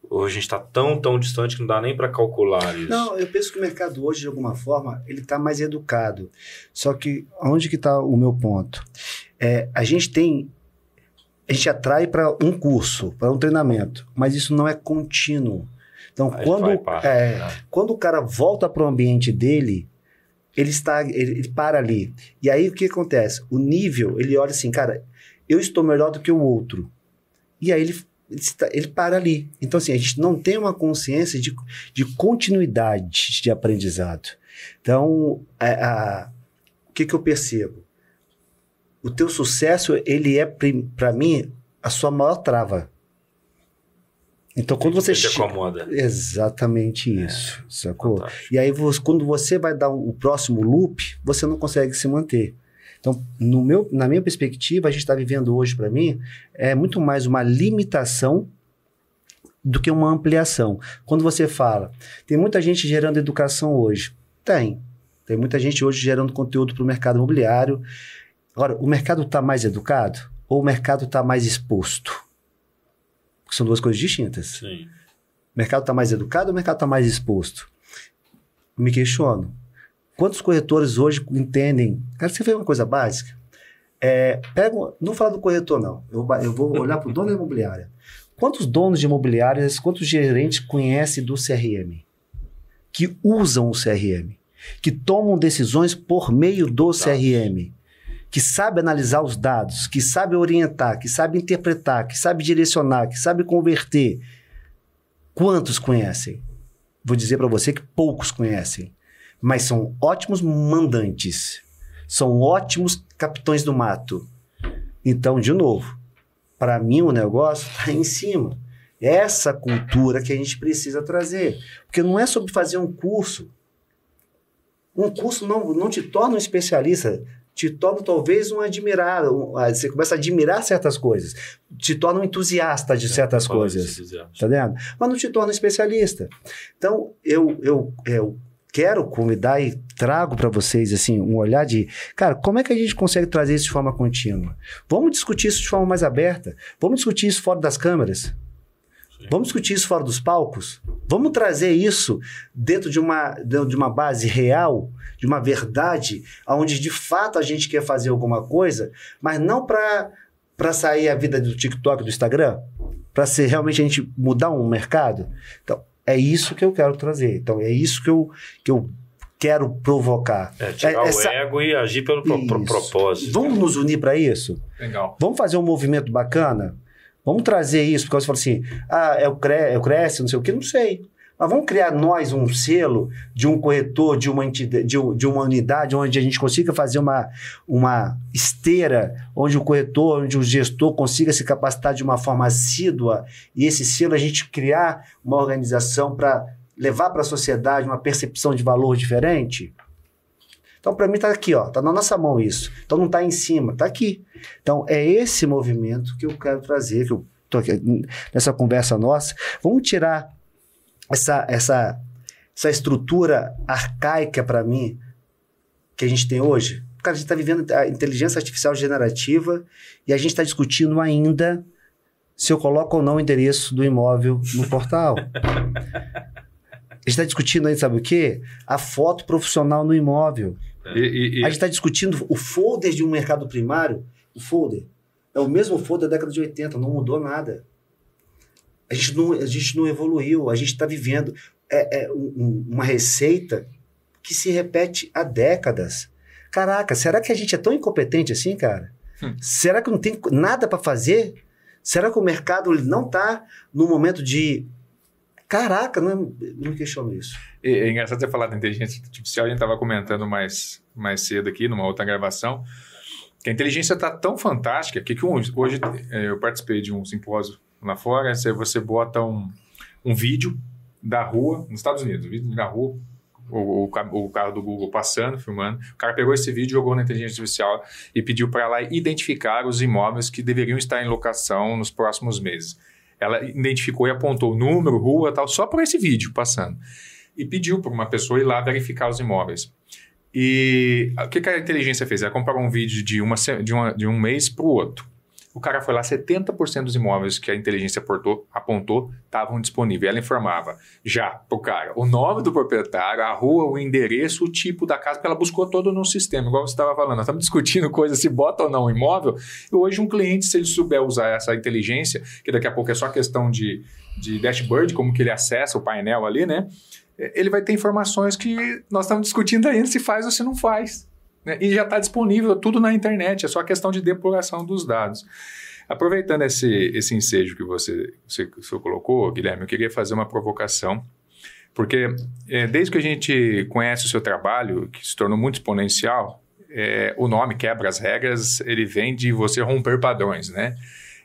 S2: Hoje a gente está tão distante que não dá nem para calcular isso.
S3: Não, eu penso que o mercado hoje, de alguma forma, ele está mais educado. Só que, onde que está o meu ponto? A gente atrai para um curso, para um treinamento, mas isso não é contínuo. Então, quando o cara volta para o ambiente dele, ele para ali. E aí, o que acontece? O nível, ele olha assim, cara, eu estou melhor do que o outro. E aí, ele para ali. Então, assim, a gente não tem uma consciência de continuidade de aprendizado. Então, o que eu percebo? O teu sucesso, ele é, para mim, a sua maior trava. Então, quando você
S2: te acomoda.
S3: Exatamente isso, sacou?
S2: Fantástico.
S3: E aí, quando você vai dar o próximo loop, você não consegue se manter. Então, na minha perspectiva, a gente está vivendo hoje, para mim, é muito mais uma limitação do que uma ampliação. Quando você fala, tem muita gente gerando educação hoje. Tem muita gente hoje gerando conteúdo para o mercado imobiliário. Agora, o mercado está mais educado ou o mercado está mais exposto? Porque são duas coisas distintas.
S2: Sim.
S3: O mercado está mais educado ou o mercado está mais exposto? Me questiono. Quantos corretores hoje entendem? Cara, você vê uma coisa básica? Não fala do corretor, não. Eu vou olhar para o dono da imobiliária. Quantos donos de imobiliárias, quantos gerentes conhecem do CRM? Que usam o CRM? Que tomam decisões por meio do CRM? que sabe analisar os dados, que sabe orientar, que sabe interpretar, que sabe direcionar, que sabe converter. Quantos conhecem? Vou dizer para você que poucos conhecem, mas são ótimos mandantes, são ótimos capitães do mato. Então, de novo, para mim o negócio está em cima. Essa cultura que a gente precisa trazer. Porque não é sobre fazer um curso. Um curso não te torna um especialista, te torna talvez um admirado. Você começa a admirar certas coisas, te torna um entusiasta de certas coisas. Tá vendo? Mas não te torna um especialista. Então, eu quero convidar e trago para vocês assim, um olhar de, cara, como é que a gente consegue trazer isso de forma contínua? Vamos discutir isso de forma mais aberta. Vamos discutir isso fora das câmeras. Vamos discutir isso fora dos palcos? Vamos trazer isso dentro de uma base real, de uma verdade, onde de fato a gente quer fazer alguma coisa, mas não para sair a vida do TikTok, do Instagram, para ser realmente a gente mudar um mercado. Então, é isso que eu quero trazer. Então, é isso que eu quero provocar.
S2: Tirar o ego e agir pelo propósito.
S3: Vamos nos unir para isso?
S1: Legal.
S3: Vamos fazer um movimento bacana? Vamos trazer isso, porque você fala assim, é o Cresce, não sei o quê, não sei. Mas vamos criar nós um selo de um corretor, de uma entidade, de uma unidade, onde a gente consiga fazer uma esteira, onde o corretor, onde o gestor consiga se capacitar de uma forma assídua, e esse selo a gente criar uma organização para levar para a sociedade uma percepção de valor diferente. Então, para mim, está aqui, ó, tá na nossa mão isso. Então, não está em cima, está aqui. Então, é esse movimento que eu quero trazer, que eu estou aqui nessa conversa nossa. Vamos tirar essa estrutura arcaica, para mim, que a gente tem hoje. Cara, a gente está vivendo a inteligência artificial generativa e a gente está discutindo ainda se eu coloco ou não o endereço do imóvel no portal. A gente está discutindo aí, sabe o quê? A foto profissional no imóvel. A gente está discutindo o folder de um mercado primário. O folder é o mesmo folder da década de 80, não mudou nada. A gente não evoluiu, a gente está vivendo uma receita que se repete há décadas. Caraca, será que a gente é tão incompetente assim, cara? Será que não tem nada para fazer? Será que o mercado não está no momento de... Caraca, não me questiono isso.
S1: É engraçado você falar da inteligência artificial, a gente estava comentando mais cedo aqui, numa outra gravação, que a inteligência está tão fantástica que hoje eu participei de um simpósio lá fora, você bota um vídeo da rua, nos Estados Unidos, um vídeo da rua, o carro do Google passando, filmando, o cara pegou esse vídeo, jogou na inteligência artificial e pediu para ela identificar os imóveis que deveriam estar em locação nos próximos meses. Ela identificou e apontou número, rua, tal, só por esse vídeo passando. E pediu para uma pessoa ir lá verificar os imóveis. E o que a inteligência fez? Ela comparou um vídeo de um mês para o outro. O cara foi lá, 70% dos imóveis que a inteligência apontou estavam disponíveis. Ela informava já para o cara o nome do proprietário, a rua, o endereço, o tipo da casa, porque ela buscou todo no sistema. Igual você estava falando, nós estamos discutindo coisa se bota ou não o imóvel. E hoje um cliente, se ele souber usar essa inteligência, que daqui a pouco é só questão de dashboard, como que ele acessa o painel ali, né? Ele vai ter informações que nós estamos discutindo ainda se faz ou se não faz. Né? E já está disponível tudo na internet, é só questão de depuração dos dados. Aproveitando esse ensejo que você colocou, Guilherme, eu queria fazer uma provocação, porque desde que a gente conhece o seu trabalho, que se tornou muito exponencial, o nome Quebra as Regras, ele vem de você romper padrões, né?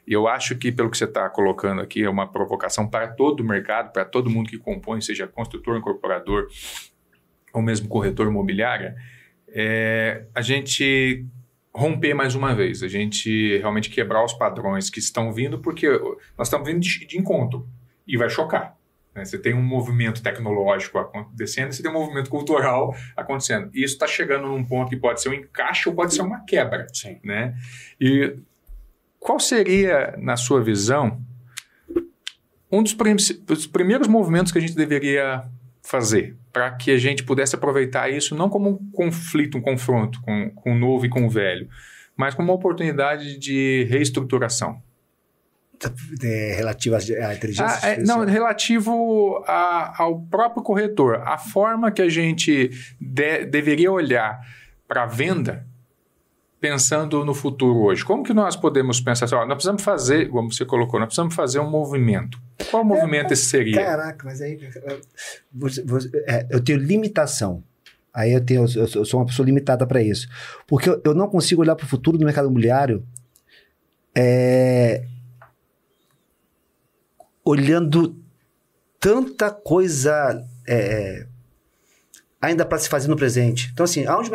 S1: E eu acho que, pelo que você está colocando aqui, é uma provocação para todo o mercado, para todo mundo que compõe, seja construtor, incorporador ou mesmo corretor imobiliário, a gente romper mais uma vez, a gente realmente quebrar os padrões que estão vindo, porque nós estamos vindo de encontro e vai chocar. Né? Você tem um movimento tecnológico acontecendo, você tem um movimento cultural acontecendo. E isso está chegando num ponto que pode ser um encaixe ou pode ser uma quebra.
S2: Sim.
S1: Né? E qual seria, na sua visão, um dos primeiros movimentos que a gente deveria fazer para que a gente pudesse aproveitar isso não como um conflito, um confronto com o novo e com o velho, mas como uma oportunidade de reestruturação?
S3: Relativo à inteligência artificial?
S1: Não, relativo ao próprio corretor. A forma que a gente deveria olhar para a venda pensando no futuro hoje, como que nós podemos pensar assim, nós precisamos fazer, como você colocou, nós precisamos fazer um movimento. Qual movimento esse seria?
S3: Caraca, mas aí eu tenho limitação. Aí eu sou uma pessoa limitada para isso. Porque eu não consigo olhar para o futuro do mercado imobiliário olhando tanta coisa ainda para se fazer no presente. Então, assim, onde o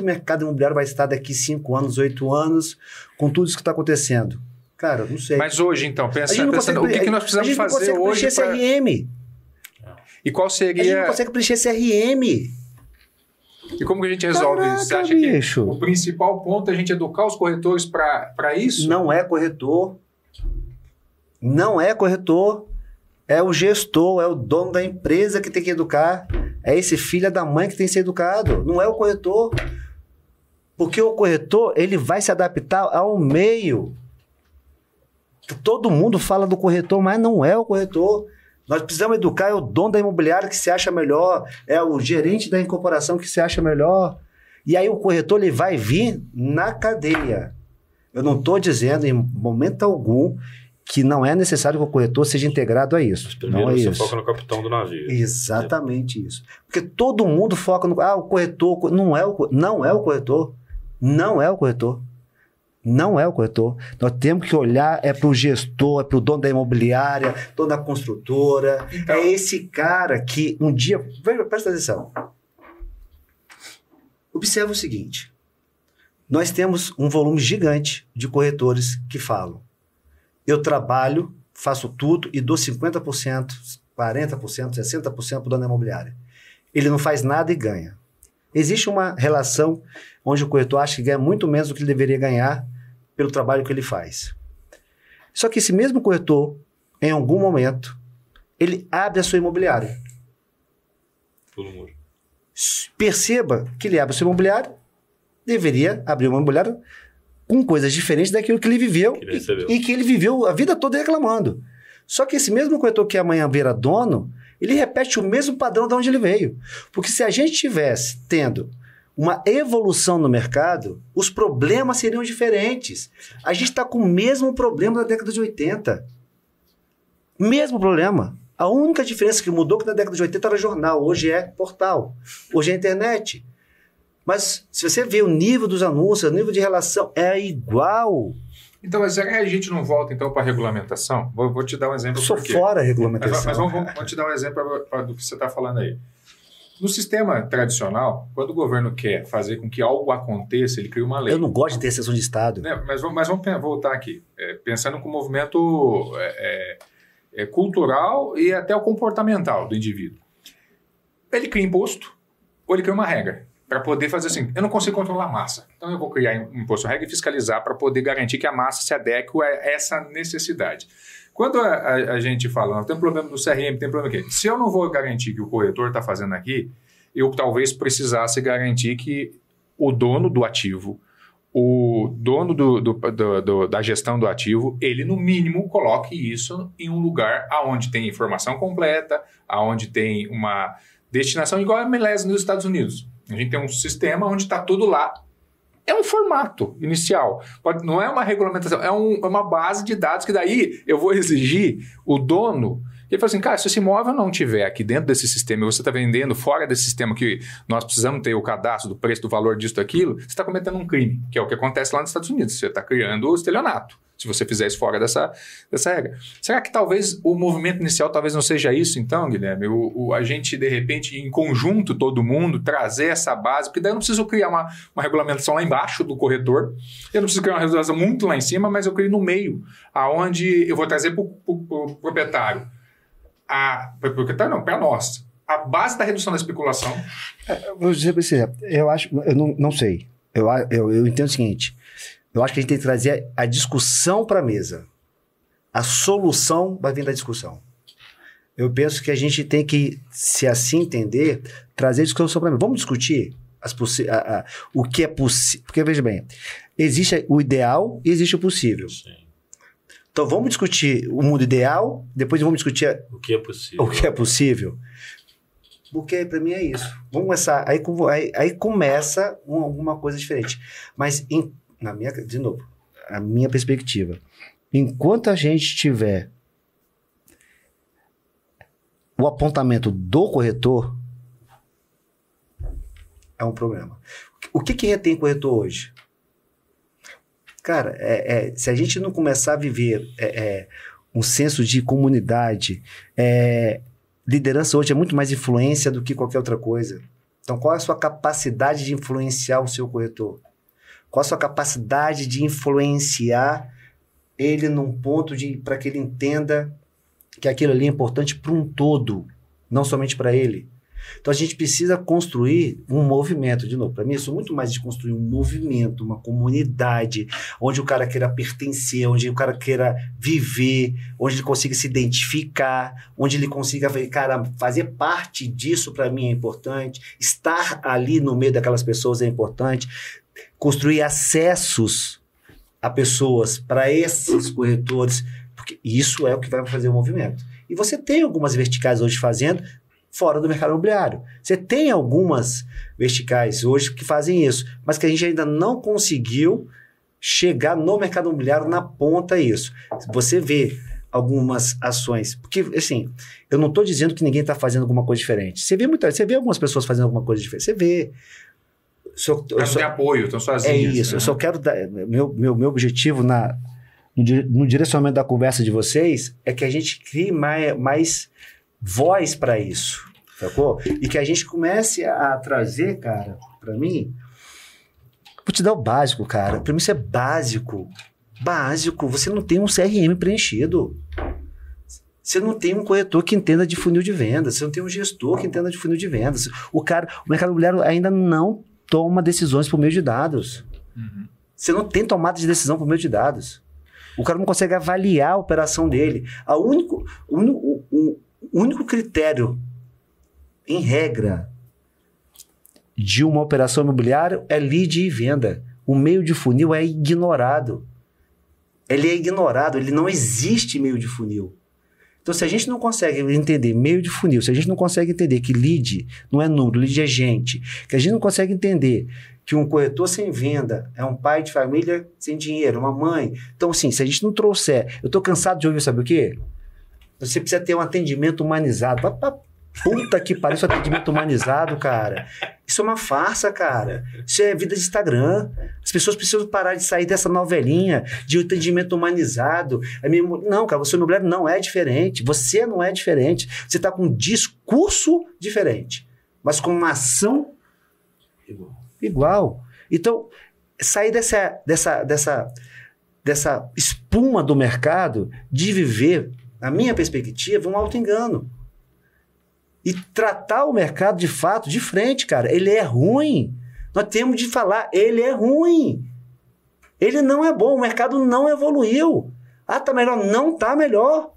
S3: mercado imobiliário vai estar daqui 5 anos, 8 anos, com tudo isso que está acontecendo? Cara, não sei.
S1: Mas hoje, então, pensando o que nós precisamos fazer hoje
S3: para... CRM.
S1: E qual seria...
S3: A gente não consegue preencher CRM.
S1: E como que a gente resolve isso? Você acha que o principal ponto é a gente educar os corretores para isso?
S3: Não é corretor. Não é corretor. É o gestor, é o dono da empresa que tem que educar. É esse filho da mãe que tem que ser educado. Não é o corretor. Porque o corretor, ele vai se adaptar ao meio. Todo mundo fala do corretor, mas não é o corretor. Nós precisamos educar, é o dono da imobiliária que se acha melhor, é o gerente da incorporação que se acha melhor. E aí o corretor ele vai vir na cadeia. Eu não estou dizendo em momento algum que não é necessário que o corretor seja integrado a isso.
S2: Primeiro
S3: não é
S2: você
S3: isso.
S2: foca no capitão do navio.
S3: Exatamente isso. Porque todo mundo foca no... o corretor... Não é o corretor. Não é o corretor. Não é o corretor. Nós temos que olhar para o gestor, para o dono da imobiliária, dono da construtora. Então, é esse cara que um dia... Presta atenção. Observa o seguinte. Nós temos um volume gigante de corretores que falam: eu trabalho, faço tudo e dou 50%, 40%, 60% para o dono da imobiliária. Ele não faz nada e ganha. Existe uma relação onde o corretor acha que ganha muito menos do que ele deveria ganhar pelo trabalho que ele faz. Só que esse mesmo corretor, em algum momento, ele abre a sua imobiliária.
S2: Pelo muro.
S3: Perceba que ele abre a sua imobiliária, deveria abrir uma imobiliária com coisas diferentes daquilo que ele viveu e que ele viveu a vida toda reclamando. Só que esse mesmo corretor que amanhã vira dono, ele repete o mesmo padrão de onde ele veio. Porque se a gente tivesse tendo uma evolução no mercado, os problemas seriam diferentes. A gente está com o mesmo problema da década de 80. Mesmo problema. A única diferença que mudou que na década de 80 era jornal, hoje é portal, hoje é internet. Mas se você vê o nível dos anúncios, o nível de relação, é igual.
S1: Então, mas a gente não volta então para a regulamentação? Vou te dar um exemplo.
S3: Sou fora a regulamentação.
S1: Mas vou te dar um exemplo do que você está falando aí. No sistema tradicional, quando o governo quer fazer com que algo aconteça, ele cria uma lei.
S3: Eu não gosto de ter exceção de Estado.
S1: Mas vamos voltar aqui. Pensando com o movimento cultural e até o comportamental do indivíduo. Ele cria imposto ou ele cria uma regra para poder fazer assim. Eu não consigo controlar a massa. Então eu vou criar imposto, regra e fiscalizar para poder garantir que a massa se adeque a essa necessidade. Quando a gente fala, não, tem um problema no CRM, tem problema aqui. Se eu não vou garantir que o corretor está fazendo aqui, eu talvez precisasse garantir que o dono do ativo, o dono da gestão do ativo, ele no mínimo coloque isso em um lugar onde tem informação completa, onde tem uma destinação igual a MLS nos Estados Unidos. A gente tem um sistema onde está tudo lá. É um formato inicial. Não é uma regulamentação, é uma base de dados que daí eu vou exigir o dono. Ele fala assim, cara, se esse imóvel não tiver aqui dentro desse sistema e você está vendendo fora desse sistema que nós precisamos ter o cadastro do preço, do valor disso, daquilo, você está cometendo um crime, que é o que acontece lá nos Estados Unidos. Você está criando o estelionato, se você fizer isso fora dessa regra. Será que talvez o movimento inicial talvez não seja isso então, Guilherme? A gente, de repente, em conjunto, todo mundo, trazer essa base, porque daí eu não preciso criar uma regulamentação lá embaixo do corretor, eu não preciso criar uma regulamentação muito lá em cima, mas eu crio no meio, aonde eu vou trazer para o proprietário. Para nós. A base da redução da especulação.
S3: Eu não sei. Eu entendo o seguinte. Eu acho que a gente tem que trazer a discussão para a mesa. A solução vai vir da discussão. Eu penso que a gente tem que, se assim entender, trazer a discussão para a mesa. Vamos discutir o que é possível. Porque, veja bem, existe o ideal e existe o possível. Sim. Então, vamos discutir o mundo ideal, depois vamos discutir
S2: o que é possível.
S3: O que é possível. Porque para mim é isso. Vamos começar. Aí começa alguma coisa diferente. Mas, de novo, a minha perspectiva, enquanto a gente tiver o apontamento do corretor, é um problema. O que retém corretor hoje? Cara, se a gente não começar a viver um senso de comunidade, liderança hoje é muito mais influência do que qualquer outra coisa. Então, qual é a sua capacidade de influenciar o seu corretor? Qual a sua capacidade de influenciar ele num ponto para que ele entenda que aquilo ali é importante para um todo, não somente para ele? Então, a gente precisa construir um movimento. De novo, para mim, isso é muito mais de construir um movimento, uma comunidade, onde o cara queira pertencer, onde o cara queira viver, onde ele consiga se identificar, onde ele consiga, cara, fazer parte disso para mim é importante, estar ali no meio daquelas pessoas é importante, construir acessos a pessoas para esses corretores, porque isso é o que vai fazer o movimento. E você tem algumas verticais hoje fazendo fora do mercado imobiliário. Você tem algumas verticais hoje que fazem isso, mas que a gente ainda não conseguiu chegar no mercado imobiliário na ponta isso. Você vê algumas ações, porque assim, eu não estou dizendo que ninguém está fazendo alguma coisa diferente. Você vê algumas pessoas fazendo alguma coisa diferente. Você vê.
S1: Não tem apoio, estão sozinhos.
S3: É isso. Né? Eu só quero dar. Meu objetivo no direcionamento da conversa de vocês é que a gente crie mais voz para isso, sacou? E que a gente comece a trazer, cara, para mim, vou te dar o básico, cara. Para mim isso é básico. Básico. Você não tem um CRM preenchido. Você não tem um corretor que entenda de funil de vendas. Você não tem um gestor que entenda de funil de vendas. O mercado imobiliário ainda não toma decisões por meio de dados. Uhum. Você não tem tomada de decisão por meio de dados. O cara não consegue avaliar a operação dele. O único critério, em regra, de uma operação imobiliária é lead e venda. O meio de funil é ignorado. Ele é ignorado, ele não existe meio de funil. Então, se a gente não consegue entender meio de funil, se a gente não consegue entender que lead não é número, lead é gente, que a gente não consegue entender que um corretor sem venda é um pai de família sem dinheiro, uma mãe. Então, assim, se a gente não trouxer... Eu estou cansado de ouvir, sabe o quê? Você precisa ter um atendimento humanizado. Puta que pariu, esse atendimento humanizado, cara. Isso é uma farsa, cara. Isso é vida de Instagram. As pessoas precisam parar de sair dessa novelinha de atendimento humanizado. Não, cara, você imobiliário não é diferente. Você não é diferente. Você está com um discurso diferente, mas com uma ação igual. Então, sair dessa espuma do mercado de viver, na minha perspectiva, um auto-engano. E tratar o mercado, de fato, de frente, cara. Ele é ruim. Nós temos de falar, ele é ruim. Ele não é bom, o mercado não evoluiu. Ah, tá melhor? Não tá melhor.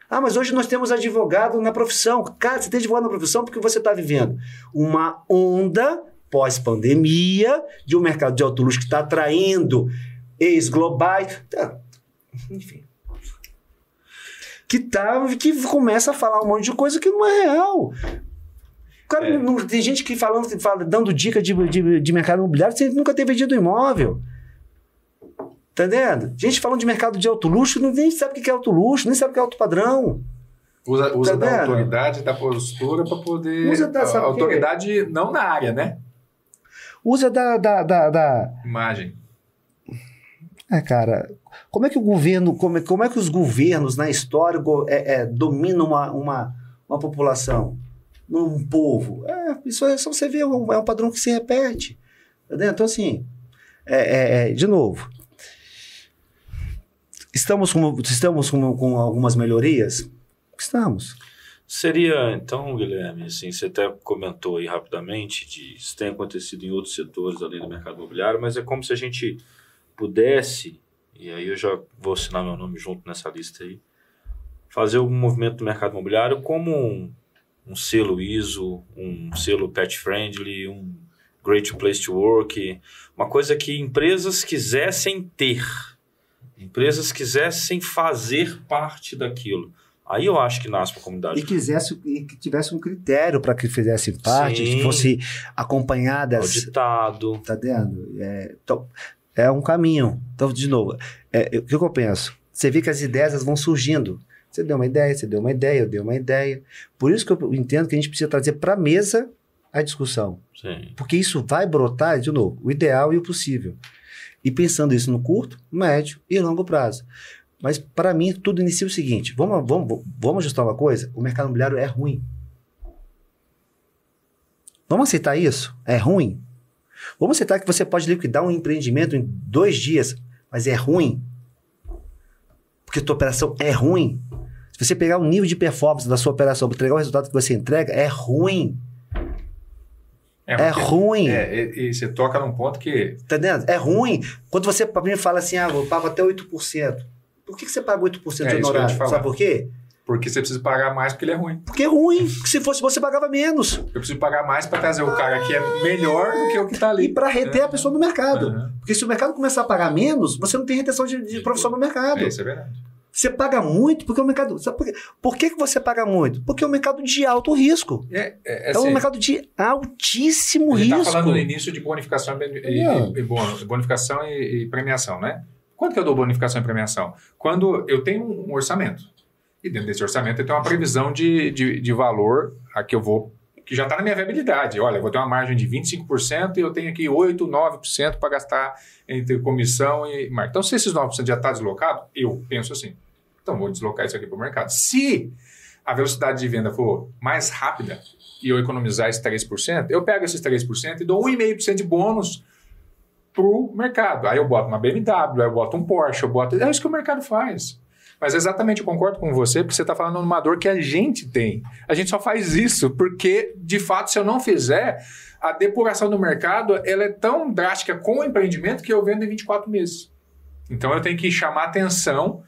S3: Ah, mas hoje nós temos advogado na profissão. Cara, você tem advogado na profissão porque você está vivendo uma onda pós-pandemia de um mercado de alto luxo que está atraindo ex-globais. Enfim. Que começa a falar um monte de coisa que não é real. Cara, tem gente que fala, dando dica de mercado imobiliário sem nunca ter vendido imóvel. Tá entendendo? Gente falando de mercado de alto luxo, nem sabe o que é alto luxo, nem sabe o que é alto padrão.
S1: Usa da autoridade, da postura para poder... Usa da autoridade não na área, né?
S3: Usa da...
S1: Imagem.
S3: Cara... Como é que o governo, como é que os governos na história dominam uma população, um povo? Isso é só você ver, é um padrão que se repete. Entendeu? Então, assim, de novo, estamos com algumas melhorias? Estamos.
S2: Seria, então, Guilherme, assim, você até comentou aí rapidamente de isso tem acontecido em outros setores além do mercado imobiliário, mas é como se a gente pudesse... E aí eu já vou assinar meu nome junto nessa lista aí. Fazer um movimento do mercado imobiliário como um selo ISO, um selo pet friendly, um great place to work. Uma coisa que empresas quisessem ter. Empresas quisessem fazer parte daquilo. Aí eu acho que nasce para a comunidade.
S3: E que tivesse um critério para que fizesse parte, que fosse acompanhadas.
S2: Auditado.
S3: Tá vendo? Então, é um caminho. Então, de novo, o que eu penso? Você vê que as ideias elas vão surgindo. Você deu uma ideia, eu dei uma ideia. Por isso que eu entendo que a gente precisa trazer para a mesa a discussão.
S2: Sim.
S3: Porque isso vai brotar, de novo, o ideal e o possível. E pensando isso no curto, médio e longo prazo. Mas, para mim, tudo inicia o seguinte. Vamos ajustar uma coisa? O mercado imobiliário é ruim. Vamos aceitar isso? É ruim? Vamos aceitar que você pode liquidar um empreendimento em 2 dias, mas é ruim? Porque a tua operação é ruim? Se você pegar o nível de performance da sua operação para entregar o resultado que você entrega, é ruim. É ruim.
S1: E você toca num ponto que...
S3: Tá entendendo? É ruim. Quando você para mim fala assim, eu pago até 8%. Por que você paga 8% de honorário? Sabe por quê?
S1: Porque você precisa pagar mais porque ele é ruim.
S3: Porque é ruim. Se fosse você, pagava menos.
S1: Eu preciso pagar mais para trazer o cara que é melhor do que o que está ali.
S3: E para reter a pessoa no mercado. Porque se o mercado começar a pagar menos, você não tem retenção de profissional no mercado.
S1: Isso é verdade.
S3: Você paga muito porque o mercado... Sabe por quê? Por que você paga muito? Porque é um mercado de alto risco. É um mercado de altíssimo risco.
S1: A gente está falando no início de bonificação e premiação, né? Quando que eu dou bonificação e premiação? Quando eu tenho um orçamento. E dentro desse orçamento eu tenho uma previsão de valor a que eu vou... que já está na minha viabilidade. Olha, eu vou ter uma margem de 25% e eu tenho aqui 8%, 9% para gastar entre comissão e marketing. Então, se esses 9% já está deslocado, eu penso assim, então vou deslocar isso aqui para o mercado. Se a velocidade de venda for mais rápida e eu economizar esses 3%, eu pego esses 3% e dou 1,5% de bônus para o mercado. Aí eu boto uma BMW, aí eu boto um Porsche, é isso que o mercado faz. Mas exatamente, eu concordo com você, porque você está falando numa dor que a gente tem. A gente só faz isso porque, de fato, se eu não fizer, a depuração do mercado ela é tão drástica com o empreendimento que eu vendo em 24 meses. Então, eu tenho que chamar atenção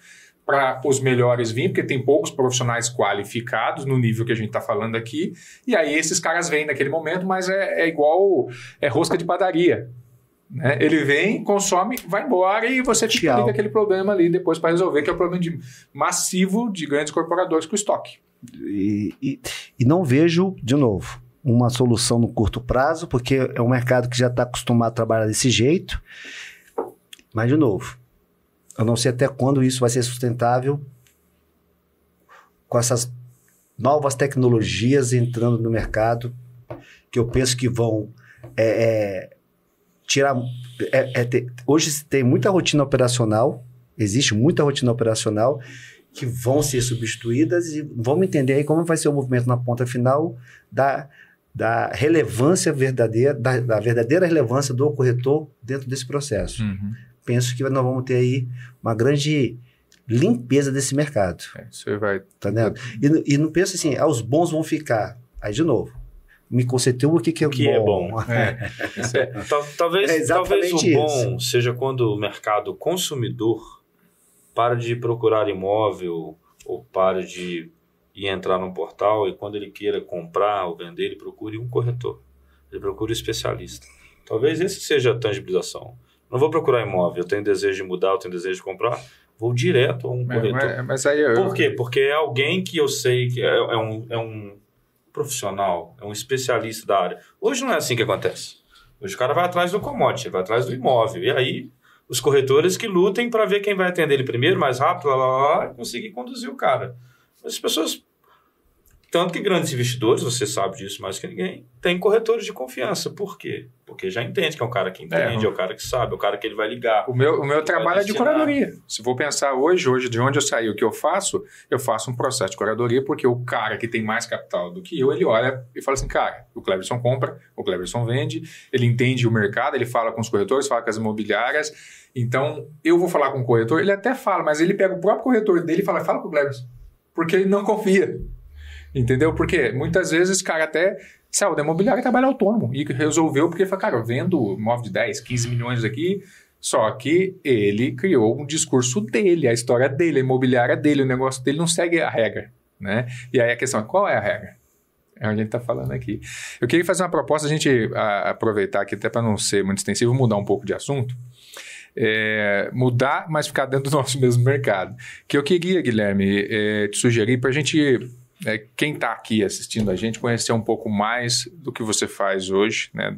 S1: para os melhores virem, porque tem poucos profissionais qualificados no nível que a gente está falando aqui, e aí esses caras vêm naquele momento, mas é igual rosca de padaria. Né? Ele vem, consome, vai embora e você fica ali com aquele problema ali depois para resolver, que é o problema massivo de grandes corporadores com estoque.
S3: E não vejo, de novo, uma solução no curto prazo, porque é um mercado que já está acostumado a trabalhar desse jeito. Mas, de novo, eu não sei até quando isso vai ser sustentável com essas novas tecnologias entrando no mercado, que eu penso que vão... hoje tem muita rotina operacional, existe muita rotina operacional que vão ser substituídas e vamos entender aí como vai ser o movimento na ponta final da relevância verdadeira, da verdadeira relevância do corretor dentro desse processo. Penso que nós vamos ter aí uma grande limpeza desse mercado.
S1: Isso vai...
S3: Tá vendo? E não penso assim, os bons vão ficar. Aí, de novo, me conceitua o que é bom.
S2: Talvez o bom seja quando o mercado consumidor para de procurar imóvel ou para de ir entrar num portal e quando ele queira comprar ou vender, ele procure um corretor. Ele procure um especialista. Talvez esse seja a tangibilização. Não vou procurar imóvel, eu tenho desejo de mudar, eu tenho desejo de comprar, vou direto a um corretor.
S1: Mas aí
S2: Por quê? Porque é alguém que eu sei que é um profissional, é um especialista da área. Hoje não é assim que acontece. Hoje o cara vai atrás do commodity, vai atrás do imóvel. E aí, os corretores que lutem para ver quem vai atender ele primeiro, mais rápido, e conseguir conduzir o cara. Mas as pessoas... Tanto que grandes investidores, você sabe disso mais que ninguém, têm corretores de confiança. Por quê? Porque já entende que é um cara que entende, é o cara que sabe, é o cara que ele vai ligar.
S1: O meu trabalho é de curadoria. Se for pensar hoje de onde eu saí, o que eu faço um processo de curadoria, porque o cara que tem mais capital do que eu, ele olha e fala assim, cara, o Cleverson compra, o Cleverson vende, ele entende o mercado, ele fala com os corretores, fala com as imobiliárias, então eu vou falar com o corretor, ele até fala, mas ele pega o próprio corretor dele e fala com o Cleverson, porque ele não confia. Entendeu? Porque muitas vezes esse cara até saiu da imobiliária e trabalha autônomo e resolveu porque ele falou, cara, eu vendo imóvel de 10, 15 milhões aqui, só que ele criou um discurso dele, a história dele, a imobiliária dele, o negócio dele não segue a regra, né? E aí a questão é, qual é a regra? É onde a gente está falando aqui. Eu queria fazer uma proposta, a gente aproveitar aqui até para não ser muito extensivo, mudar um pouco de assunto. mudar, mas ficar dentro do nosso mesmo mercado. Que eu queria, Guilherme, te sugerir para a gente, quem está aqui assistindo a gente, conhecer um pouco mais do que você faz hoje, né,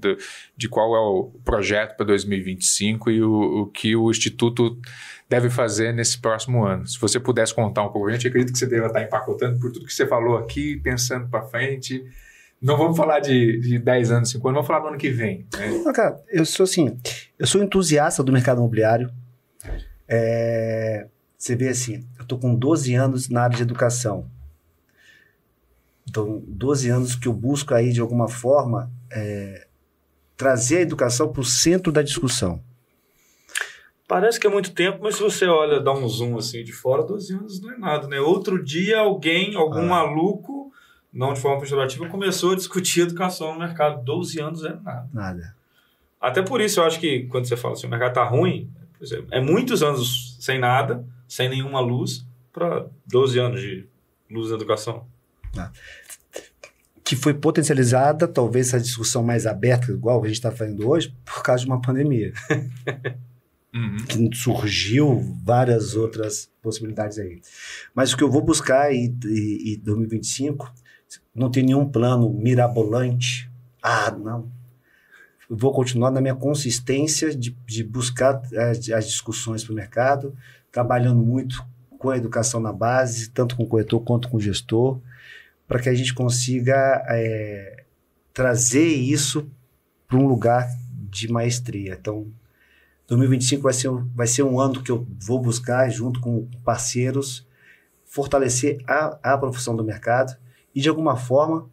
S1: de qual é o projeto para 2025 e o que o Instituto deve fazer nesse próximo ano. Se você pudesse contar um pouco, a gente acredita que você deve estar empacotando por tudo que você falou aqui, pensando para frente. Não vamos falar de 10 anos, 5 anos, vamos falar do ano que vem. Né?
S3: Não, cara, eu sou entusiasta do mercado imobiliário. Você vê assim, eu estou com 12 anos na área de educação. Então, 12 anos que eu busco aí, de alguma forma, trazer a educação para o centro da discussão.
S2: Parece que é muito tempo, mas se você olha, dá um zoom assim de fora, 12 anos não é nada, né? Outro dia algum maluco, não de forma pejorativa, começou a discutir educação no mercado. 12 anos é nada.
S3: Nada.
S2: Até por isso eu acho que quando você fala assim, o mercado tá ruim, é muitos anos sem nada, sem nenhuma luz, para 12 anos de luz na educação.
S3: Que foi potencializada, talvez essa discussão mais aberta, igual a gente está fazendo hoje, por causa de uma pandemia. Que surgiu várias outras possibilidades aí. Mas o que eu vou buscar em 2025, não tem nenhum plano mirabolante. Não. Eu vou continuar na minha consistência de buscar as discussões para o mercado, trabalhando muito com a educação na base, tanto com o corretor quanto com o gestor, para que a gente consiga trazer isso para um lugar de maestria. Então, 2025 vai ser um ano que eu vou buscar, junto com parceiros, fortalecer a profissão do mercado e, de alguma forma,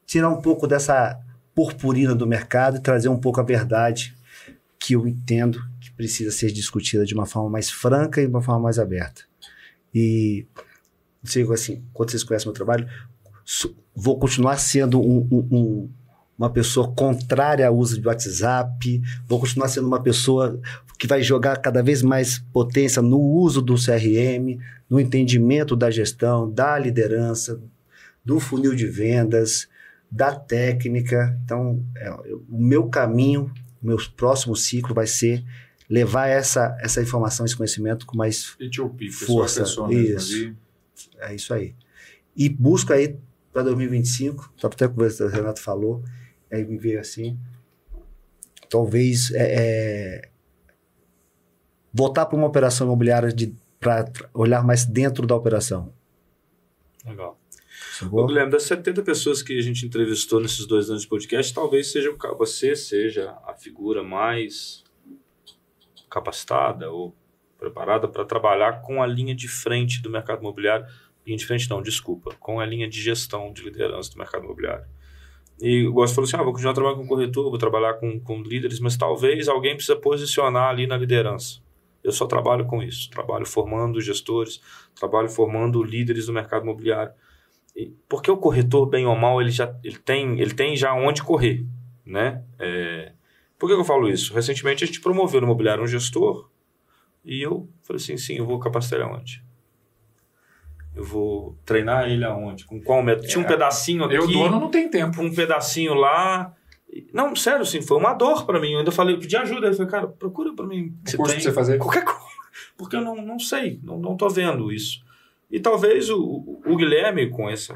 S3: tirar um pouco dessa purpurina do mercado e trazer um pouco a verdade que eu entendo que precisa ser discutida de uma forma mais franca e de uma forma mais aberta. E, não sei, assim, quando vocês conhecem meu trabalho, vou continuar sendo uma pessoa contrária ao uso de WhatsApp, vou continuar sendo uma pessoa que vai jogar cada vez mais potência no uso do CRM, no entendimento da gestão, da liderança, do funil de vendas, da técnica. Então, o meu caminho, o meu próximo ciclo vai ser levar essa informação, esse conhecimento com mais força. Isso. É isso aí. E busco aí para 2025, até como o Renato falou, aí me veio assim, talvez voltar para uma operação imobiliária para olhar mais dentro da operação.
S2: Legal. Ô, Guilherme, das 70 pessoas que a gente entrevistou nesses 2 anos de podcast, talvez você seja a figura mais capacitada ou preparada para trabalhar com a linha de frente do mercado imobiliário. Linha de frente não, desculpa. Com a linha de gestão, de liderança do mercado imobiliário. E o Gosto falou assim, vou continuar trabalhando com corretor, vou trabalhar com líderes, mas talvez alguém precisa posicionar ali na liderança. Eu só trabalho com isso. Trabalho formando gestores, trabalho formando líderes do mercado imobiliário. Porque o corretor, bem ou mal, ele tem já onde correr, né? Por que eu falo isso? Recentemente a gente promoveu no imobiliário um gestor e eu falei assim, sim, eu vou capacitar ele aonde? Eu vou treinar ele aonde? Com qual método? Tinha um pedacinho aqui.
S1: O dono não tem tempo.
S2: Um pedacinho lá. Não, sério, assim, foi uma dor pra mim. Eu ainda falei, eu pedi ajuda. Ele falou, cara, procura pra mim.
S1: Um curso pra você fazer?
S2: Qualquer coisa. Porque eu não sei, não tô vendo isso. E talvez o Guilherme, com esses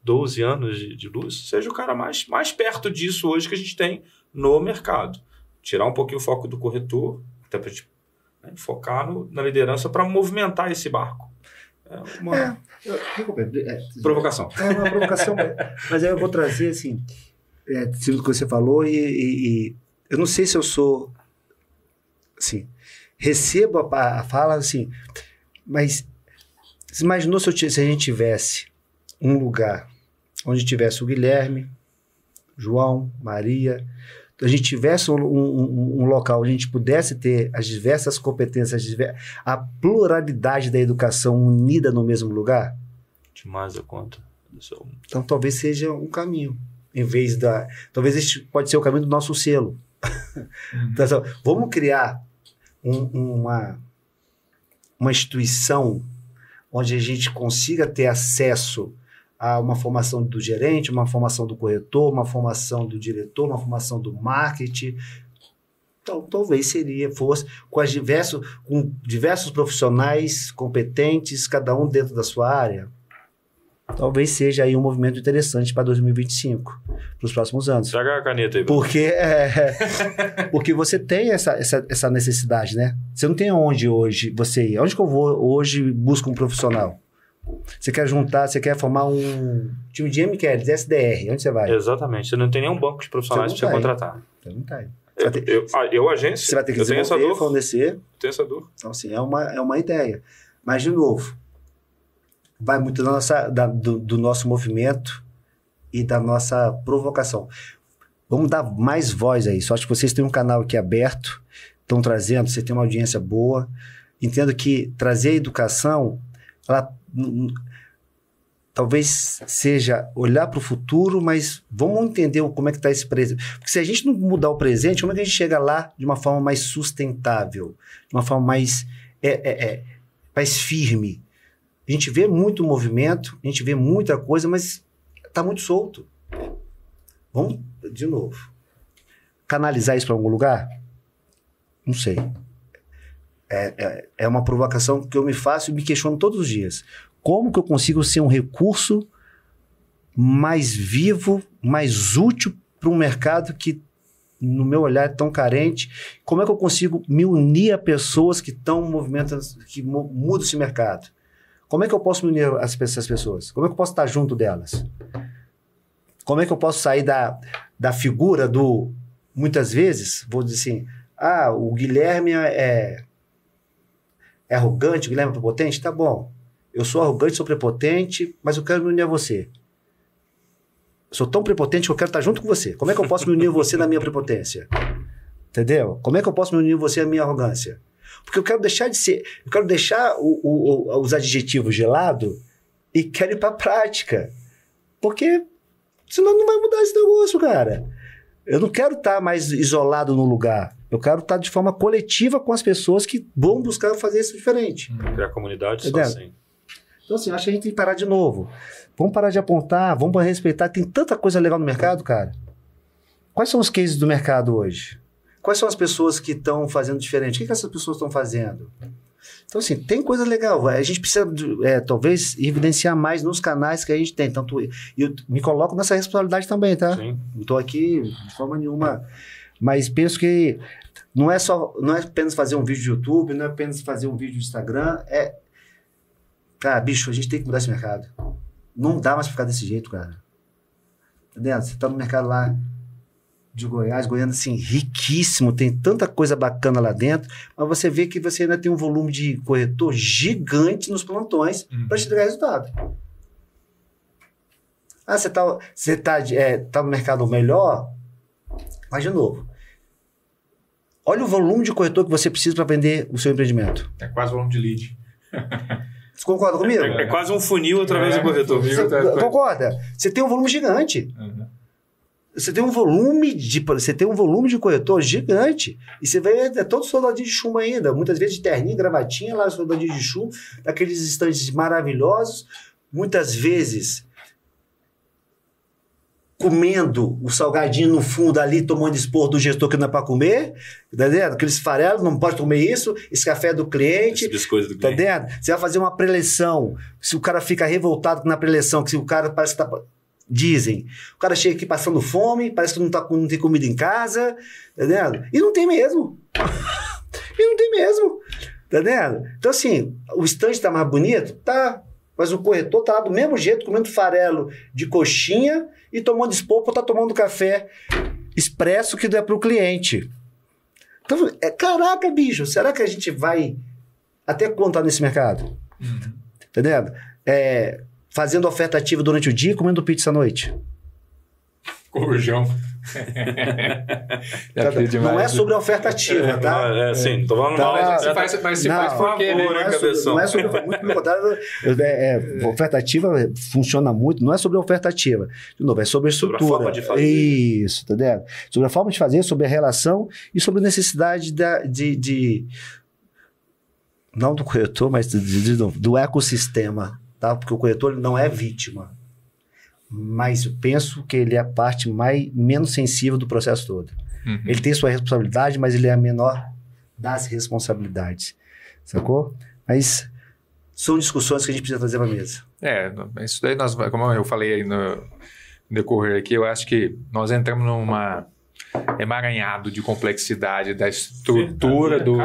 S2: 12 anos de luz, seja o cara mais perto disso hoje que a gente tem no mercado. Tirar um pouquinho o foco do corretor, até pra gente focar na liderança para movimentar esse barco. Provocação.
S3: É uma provocação, mas aí eu vou trazer, assim, o que você falou e eu não sei se eu sou, assim, recebo a fala, assim, mas você imaginou se a gente tivesse um lugar onde tivesse o Guilherme, João, Maria, a gente tivesse um local onde a gente pudesse ter as diversas competências, a pluralidade da educação unida no mesmo lugar?
S2: Demais a conta.
S3: Então talvez seja um caminho. Em vez talvez este pode ser o caminho do nosso selo. Então, vamos criar uma instituição onde a gente consiga ter acesso a uma formação do gerente, uma formação do corretor, uma formação do diretor, uma formação do marketing, Então, talvez fosse com diversos profissionais competentes, cada um dentro da sua área. Talvez seja aí um movimento interessante para 2025, para os próximos anos.
S2: Traga a caneta aí.
S3: Porque você tem essa necessidade, né? Você não tem onde hoje você ir. Onde que eu vou hoje busco um profissional? Você quer formar um time de MQL, SDR, onde você vai?
S2: Exatamente. Você não tem nenhum banco de profissionais para você contratar.
S3: Você não tem.
S2: Agência,
S3: você vai ter que desenvolver, fornecer.
S2: Tenho essa dor.
S3: Então, assim, é uma ideia. Mas, de novo, vai muito do nosso movimento e da nossa provocação. Vamos dar mais voz a isso. Acho que vocês têm um canal aqui aberto, estão trazendo, você tem uma audiência boa. Entendo que trazer a educação, ela talvez seja olhar para o futuro, mas vamos entender como é que está esse presente. Porque se a gente não mudar o presente, como é que a gente chega lá de uma forma mais sustentável, de uma forma mais firme? A gente vê muito movimento, a gente vê muita coisa, mas está muito solto. Vamos, de novo, canalizar isso para algum lugar? Não sei. É uma provocação que eu me faço e me questiono todos os dias. Como que eu consigo ser um recurso mais vivo, mais útil para um mercado que, no meu olhar, é tão carente? Como é que eu consigo me unir a pessoas que estão movimentando, que mudam esse mercado? Como é que eu posso me unir a essas pessoas? Como é que eu posso estar junto delas? Como é que eu posso sair da figura do... Muitas vezes, vou dizer assim, o Guilherme é arrogante, o Guilherme é prepotente? Tá bom. Eu sou arrogante, sou prepotente, mas eu quero me unir a você. Eu sou tão prepotente que eu quero estar junto com você. Como é que eu posso me unir a você na minha prepotência? Entendeu? Como é que eu posso me unir a você na minha arrogância? Porque eu quero deixar de ser... Eu quero deixar os adjetivos de lado e quero ir para a prática. Porque senão não vai mudar esse negócio, cara. Eu não quero estar mais isolado no lugar. Eu quero estar de forma coletiva com as pessoas que vão buscar fazer isso diferente.
S2: Criar comunidade só assim.
S3: Então, assim, acho que a gente tem que parar de novo. Vamos parar de apontar, vamos respeitar. Tem tanta coisa legal no mercado, cara. Quais são os cases do mercado hoje? Quais são as pessoas que estão fazendo diferente? O que essas pessoas estão fazendo? Então, assim, tem coisa legal. A gente precisa, talvez, evidenciar mais nos canais que a gente tem. Tanto eu me coloco nessa responsabilidade também, tá? Sim. Não estou aqui de forma nenhuma. Mas penso que não é apenas fazer um vídeo de YouTube, não é apenas fazer um vídeo de Instagram. Cara, bicho, a gente tem que mudar esse mercado. Não dá mais pra ficar desse jeito, cara. Entendeu? Você tá no mercado lá de Goiás, Goiânia, assim, riquíssimo, tem tanta coisa bacana lá dentro, mas você vê que você ainda tem um volume de corretor gigante nos plantões para te dar resultado. Você tá no mercado melhor, mas de novo, olha o volume de corretor que você precisa para vender o seu empreendimento.
S1: É quase o volume de lead.
S3: Você concorda comigo?
S2: É quase um funil através do corretor.
S3: Concorda? Você tem um volume gigante. Uhum. Você tem um volume de corretor gigante. E você vê todo soldadinho de chumbo ainda. Muitas vezes de terninho, gravatinha, lá soldadinho de chumbo, daqueles estandes maravilhosos. Muitas vezes comendo o salgadinho no fundo ali, tomando esporro do gestor que não é para comer, tá entendendo? Aqueles farelos, não pode comer isso, esse café é do cliente,
S2: esse biscoito do cliente.
S3: Tá entendendo? Você vai fazer uma preleção, se o cara fica revoltado na preleção, que se o cara parece que tá... Dizem, o cara chega aqui passando fome, parece que não tem comida em casa, tá entendendo? E não tem mesmo. Tá entendendo? Então assim, o estande tá mais bonito? Tá. Mas o corretor tá lá do mesmo jeito, comendo farelo de coxinha e tomando esporro, tá tomando café expresso que é pro cliente. Então, caraca, bicho, será que a gente vai até quando tá nesse mercado? Uhum. Entendendo? Fazendo oferta ativa durante o dia e comendo pizza à noite.
S1: Corujão.
S3: Não é sobre a oferta ativa, tá?
S2: Sim, tô falando mal.
S1: Mas se faz por quê, né?
S3: Não é sobre... Muito pelo contrário, oferta ativa funciona muito, não é sobre a oferta ativa. De novo, é sobre a estrutura.
S2: Sobre a forma de fazer.
S3: Isso, tá entendendo? Sobre a forma de fazer, sobre a relação e sobre a necessidade não do corretor, mas do ecossistema. Tá? Porque o corretor não é vítima, mas eu penso que ele é a parte menos sensível do processo todo. Ele tem sua responsabilidade, mas ele é a menor das responsabilidades. Sacou? Mas são discussões que a gente precisa trazer para a mesa.
S1: Isso daí, como eu falei aí no decorrer aqui, eu acho que nós entramos numa emaranhado de complexidade da estrutura do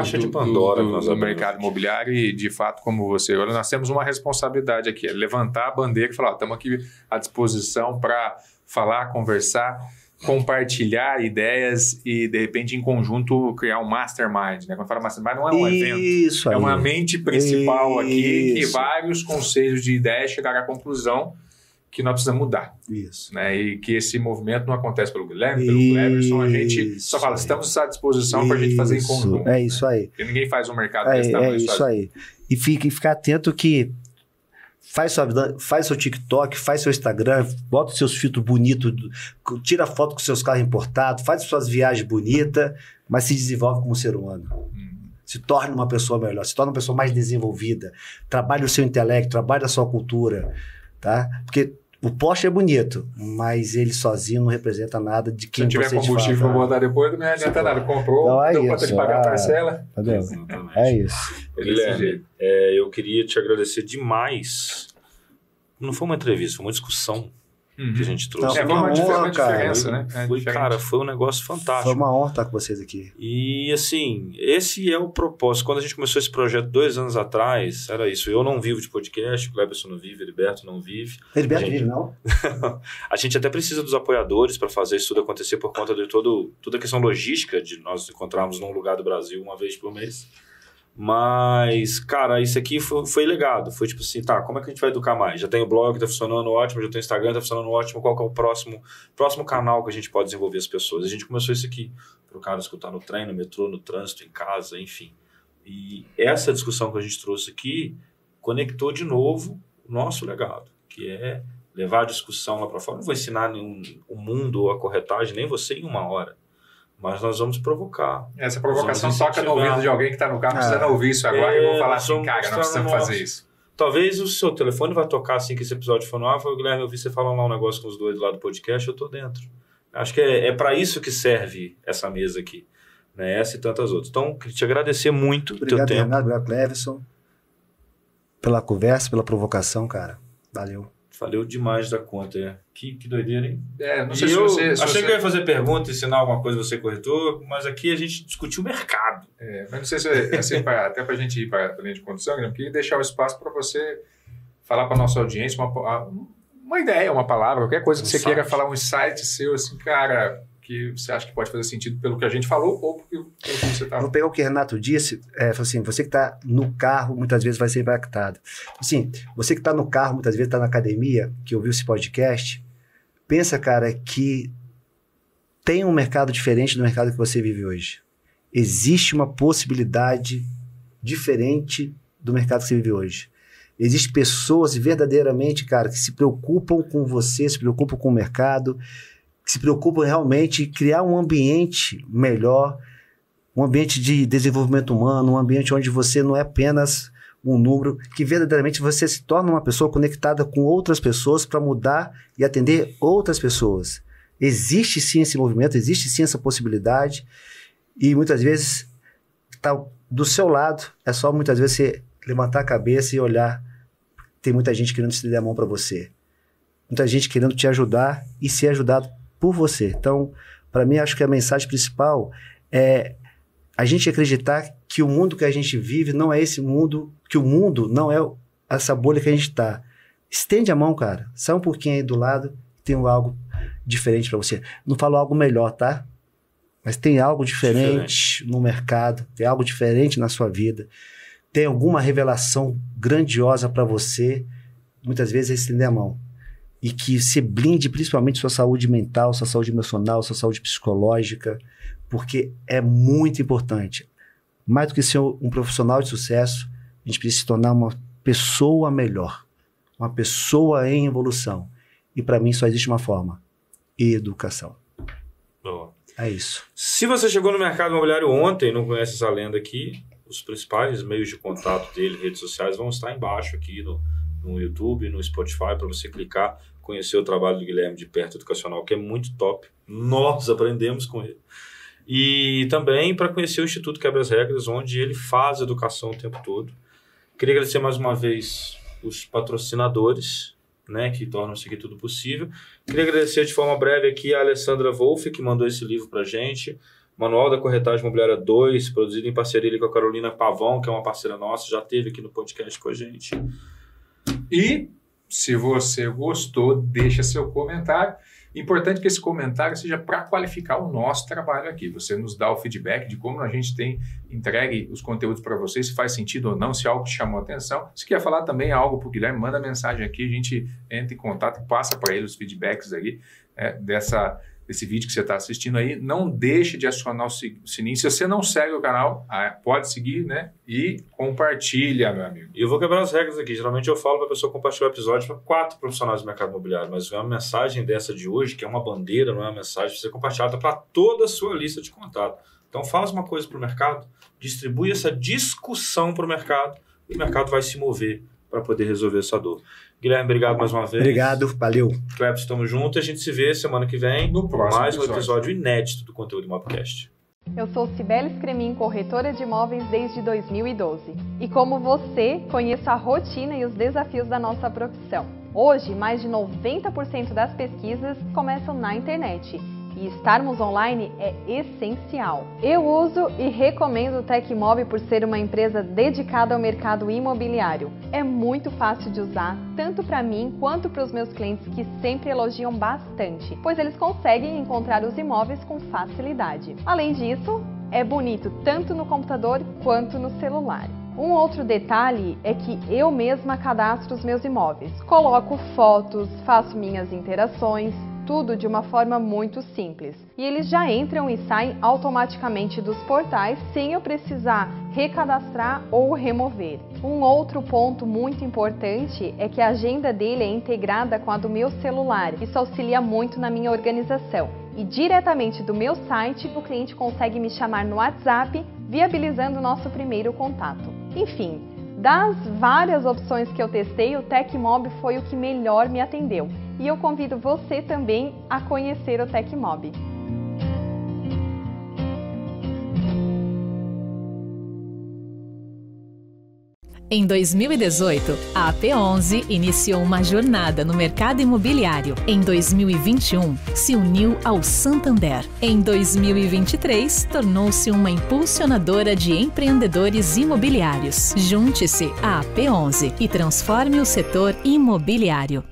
S1: mercado imobiliário e, de fato, como você... Olha, nós temos uma responsabilidade aqui, é levantar a bandeira e falar, estamos aqui à disposição para falar, conversar, compartilhar ideias e, de repente, em conjunto, criar um mastermind. Né? Quando fala mastermind, não é um evento, é uma mente principal aqui que vários conselhos de ideias chegaram à conclusão que nós precisamos mudar.
S3: Isso.
S1: Né? E que esse movimento não acontece pelo Guilherme, pelo Cleverson, a gente só fala, estamos à disposição para a gente fazer em conjunto.
S3: É isso aí.
S1: Porque ninguém faz um mercado desse tamanho.
S3: É isso aí. E ficar atento que faz seu TikTok, faz seu Instagram, bota os seus filtros bonitos, tira foto com seus carros importados, faz suas viagens bonitas, mas se desenvolve como ser humano. Se torne uma pessoa melhor, se torne uma pessoa mais desenvolvida. Trabalhe o seu intelecto, trabalhe a sua cultura. Tá? Porque o Porsche é bonito, mas ele sozinho não representa nada de quem você...
S1: Se tiver combustível para botar depois, não adianta nada. Comprou,
S3: então
S1: deu conta de pagar a parcela.
S3: É isso.
S2: Guilherme, eu queria te agradecer demais. Não foi uma entrevista, foi uma discussão que a gente trouxe.
S3: Foi uma honra,
S1: diferença, né?
S2: Foi um negócio fantástico.
S3: Foi uma honra estar com vocês aqui.
S2: E, assim, esse é o propósito. Quando a gente começou esse projeto 2 anos atrás, era isso. Eu não vivo de podcast, o Cleverson não vive, o Heriberto não vive.
S3: Heriberto vive, não?
S2: A gente até precisa dos apoiadores para fazer isso tudo acontecer por conta de toda a questão logística de nós encontrarmos num lugar do Brasil uma vez por mês. Mas, cara, isso aqui foi legado. Foi tipo assim, tá, como é que a gente vai educar mais? Já tem o blog, tá funcionando ótimo, já tem o Instagram, tá funcionando ótimo. Qual que é o próximo canal que a gente pode desenvolver as pessoas? A gente começou isso aqui pro cara escutar no trem, no metrô, no trânsito, em casa, enfim. E essa discussão que a gente trouxe aqui conectou de novo o nosso legado, que é levar a discussão lá para fora. Não vou ensinar o mundo ou a corretagem, nem você em 1 hora. Mas nós vamos provocar.
S1: Essa provocação toca no ouvido de alguém que está no carro, precisando ouvir isso agora, e vou falar assim, cara, nós precisamos fazer isso.
S2: Talvez o seu telefone vai tocar assim que esse episódio for no ar. Guilherme, eu vi você falando lá um negócio com os dois lá do podcast, eu tô dentro. Acho que é para isso que serve essa mesa aqui. Né? Essa e tantas outras. Então, queria te agradecer muito o teu tempo.
S3: Renato, obrigado, Cleverson, pela conversa, pela provocação, cara. Valeu.
S2: Valeu demais da conta, Que doideira, hein?
S1: Não sei se você...
S2: Achei que eu ia fazer pergunta, ensinar alguma coisa você, corretor, mas aqui a gente discutiu o mercado.
S1: Mas não sei se assim, até para a gente ir para a linha de condução, eu queria deixar o espaço para você falar para a nossa audiência uma ideia, uma palavra, qualquer coisa que você queira falar, um insight seu, assim, cara, que você acha que pode fazer sentido pelo que a gente falou ou pelo que você está...
S3: Vou pegar o que o Renato disse, falou assim, você que está no carro muitas vezes vai ser impactado. Assim, você que está no carro muitas vezes está na academia, que ouviu esse podcast, pensa, cara, que tem um mercado diferente do mercado que você vive hoje. Existe uma possibilidade diferente do mercado que você vive hoje. Existem pessoas verdadeiramente, cara, que se preocupam com você, se preocupam com o mercado, que se preocupam realmente em criar um ambiente melhor, um ambiente de desenvolvimento humano, um ambiente onde você não é apenas um número, que verdadeiramente você se torna uma pessoa conectada com outras pessoas para mudar e atender outras pessoas. Existe sim esse movimento, existe sim essa possibilidade e muitas vezes está do seu lado, é só muitas vezes você levantar a cabeça e olhar, tem muita gente querendo estender a mão para você, muita gente querendo te ajudar e ser ajudado por você. Então, para mim, acho que a mensagem principal é a gente acreditar que o mundo que a gente vive não é esse mundo, que o mundo não é essa bolha que a gente está. Estende a mão, cara. Sai um pouquinho aí do lado, tem algo diferente para você. Não falo algo melhor, tá? Mas tem algo diferente no mercado, tem algo diferente na sua vida, tem alguma revelação grandiosa para você, muitas vezes é estender a mão. E que se blinde principalmente sua saúde mental, sua saúde emocional, sua saúde psicológica, porque é muito importante. Mais do que ser um profissional de sucesso, a gente precisa se tornar uma pessoa melhor, uma pessoa em evolução. E para mim só existe uma forma: educação.
S2: Boa.
S3: É isso.
S2: Se você chegou no mercado imobiliário ontem e não conhece essa lenda aqui, os principais meios de contato dele, redes sociais, vão estar embaixo aqui no YouTube, no Spotify, para você clicar, conhecer o trabalho do Guilherme de perto, educacional, que é muito top. Nós aprendemos com ele. E também para conhecer o Instituto Quebra as Regras, onde ele faz educação o tempo todo. Queria agradecer mais uma vez os patrocinadores, né, que tornam isso aqui tudo possível. Queria agradecer de forma breve aqui a Alessandra Wolff, que mandou esse livro para a gente, Manual da Corretagem Imobiliária 2, produzido em parceria com a Carolina Pavão, que é uma parceira nossa, já esteve aqui no podcast com a gente.
S1: E se você gostou, deixa seu comentário. Importante que esse comentário seja para qualificar o nosso trabalho aqui. Você nos dá o feedback de como a gente tem entregue os conteúdos para vocês, se faz sentido ou não, se algo te chamou a atenção. Se quer falar também algo para o Guilherme, manda mensagem aqui, a gente entra em contato e passa para ele os feedbacks aí desse vídeo que você está assistindo aí. Não deixe de acionar o sininho. Se você não segue o canal, pode seguir, né? E compartilha, meu amigo.
S2: E eu vou quebrar as regras aqui. Geralmente eu falo para a pessoa compartilhar o episódio para 4 profissionais do mercado imobiliário, mas uma mensagem dessa de hoje, que é uma bandeira, não é uma mensagem, precisa ser compartilhada para toda a sua lista de contato. Então faz uma coisa para o mercado, distribui essa discussão para o mercado e o mercado vai se mover para poder resolver essa dor. Guilherme, obrigado mais uma vez.
S3: Obrigado, valeu.
S2: Cleber, estamos juntos. A gente se vê semana que vem
S1: no próximo
S2: mais um episódio inédito do Conteúdo Imobcast.
S8: Eu sou Cibele Scremin, corretora de imóveis desde 2012. E como você, conheço a rotina e os desafios da nossa profissão. Hoje, mais de 90% das pesquisas começam na internet. E estarmos online é essencial. Eu uso e recomendo o Tecmob por ser uma empresa dedicada ao mercado imobiliário. É muito fácil de usar, tanto para mim quanto para os meus clientes que sempre elogiam bastante, pois eles conseguem encontrar os imóveis com facilidade. Além disso, é bonito tanto no computador quanto no celular. Um outro detalhe é que eu mesma cadastro os meus imóveis. Coloco fotos, faço minhas interações, tudo de uma forma muito simples. E eles já entram e saem automaticamente dos portais sem eu precisar recadastrar ou remover. Um outro ponto muito importante é que a agenda dele é integrada com a do meu celular. Isso auxilia muito na minha organização. E diretamente do meu site, o cliente consegue me chamar no WhatsApp, viabilizando o nosso primeiro contato. Enfim, das várias opções que eu testei, o Tecmob foi o que melhor me atendeu. E eu convido você também a conhecer o Tecmob.
S9: Em 2018, a AP11 iniciou uma jornada no mercado imobiliário. Em 2021, se uniu ao Santander. Em 2023, tornou-se uma impulsionadora de empreendedores imobiliários. Junte-se à AP11 e transforme o setor imobiliário.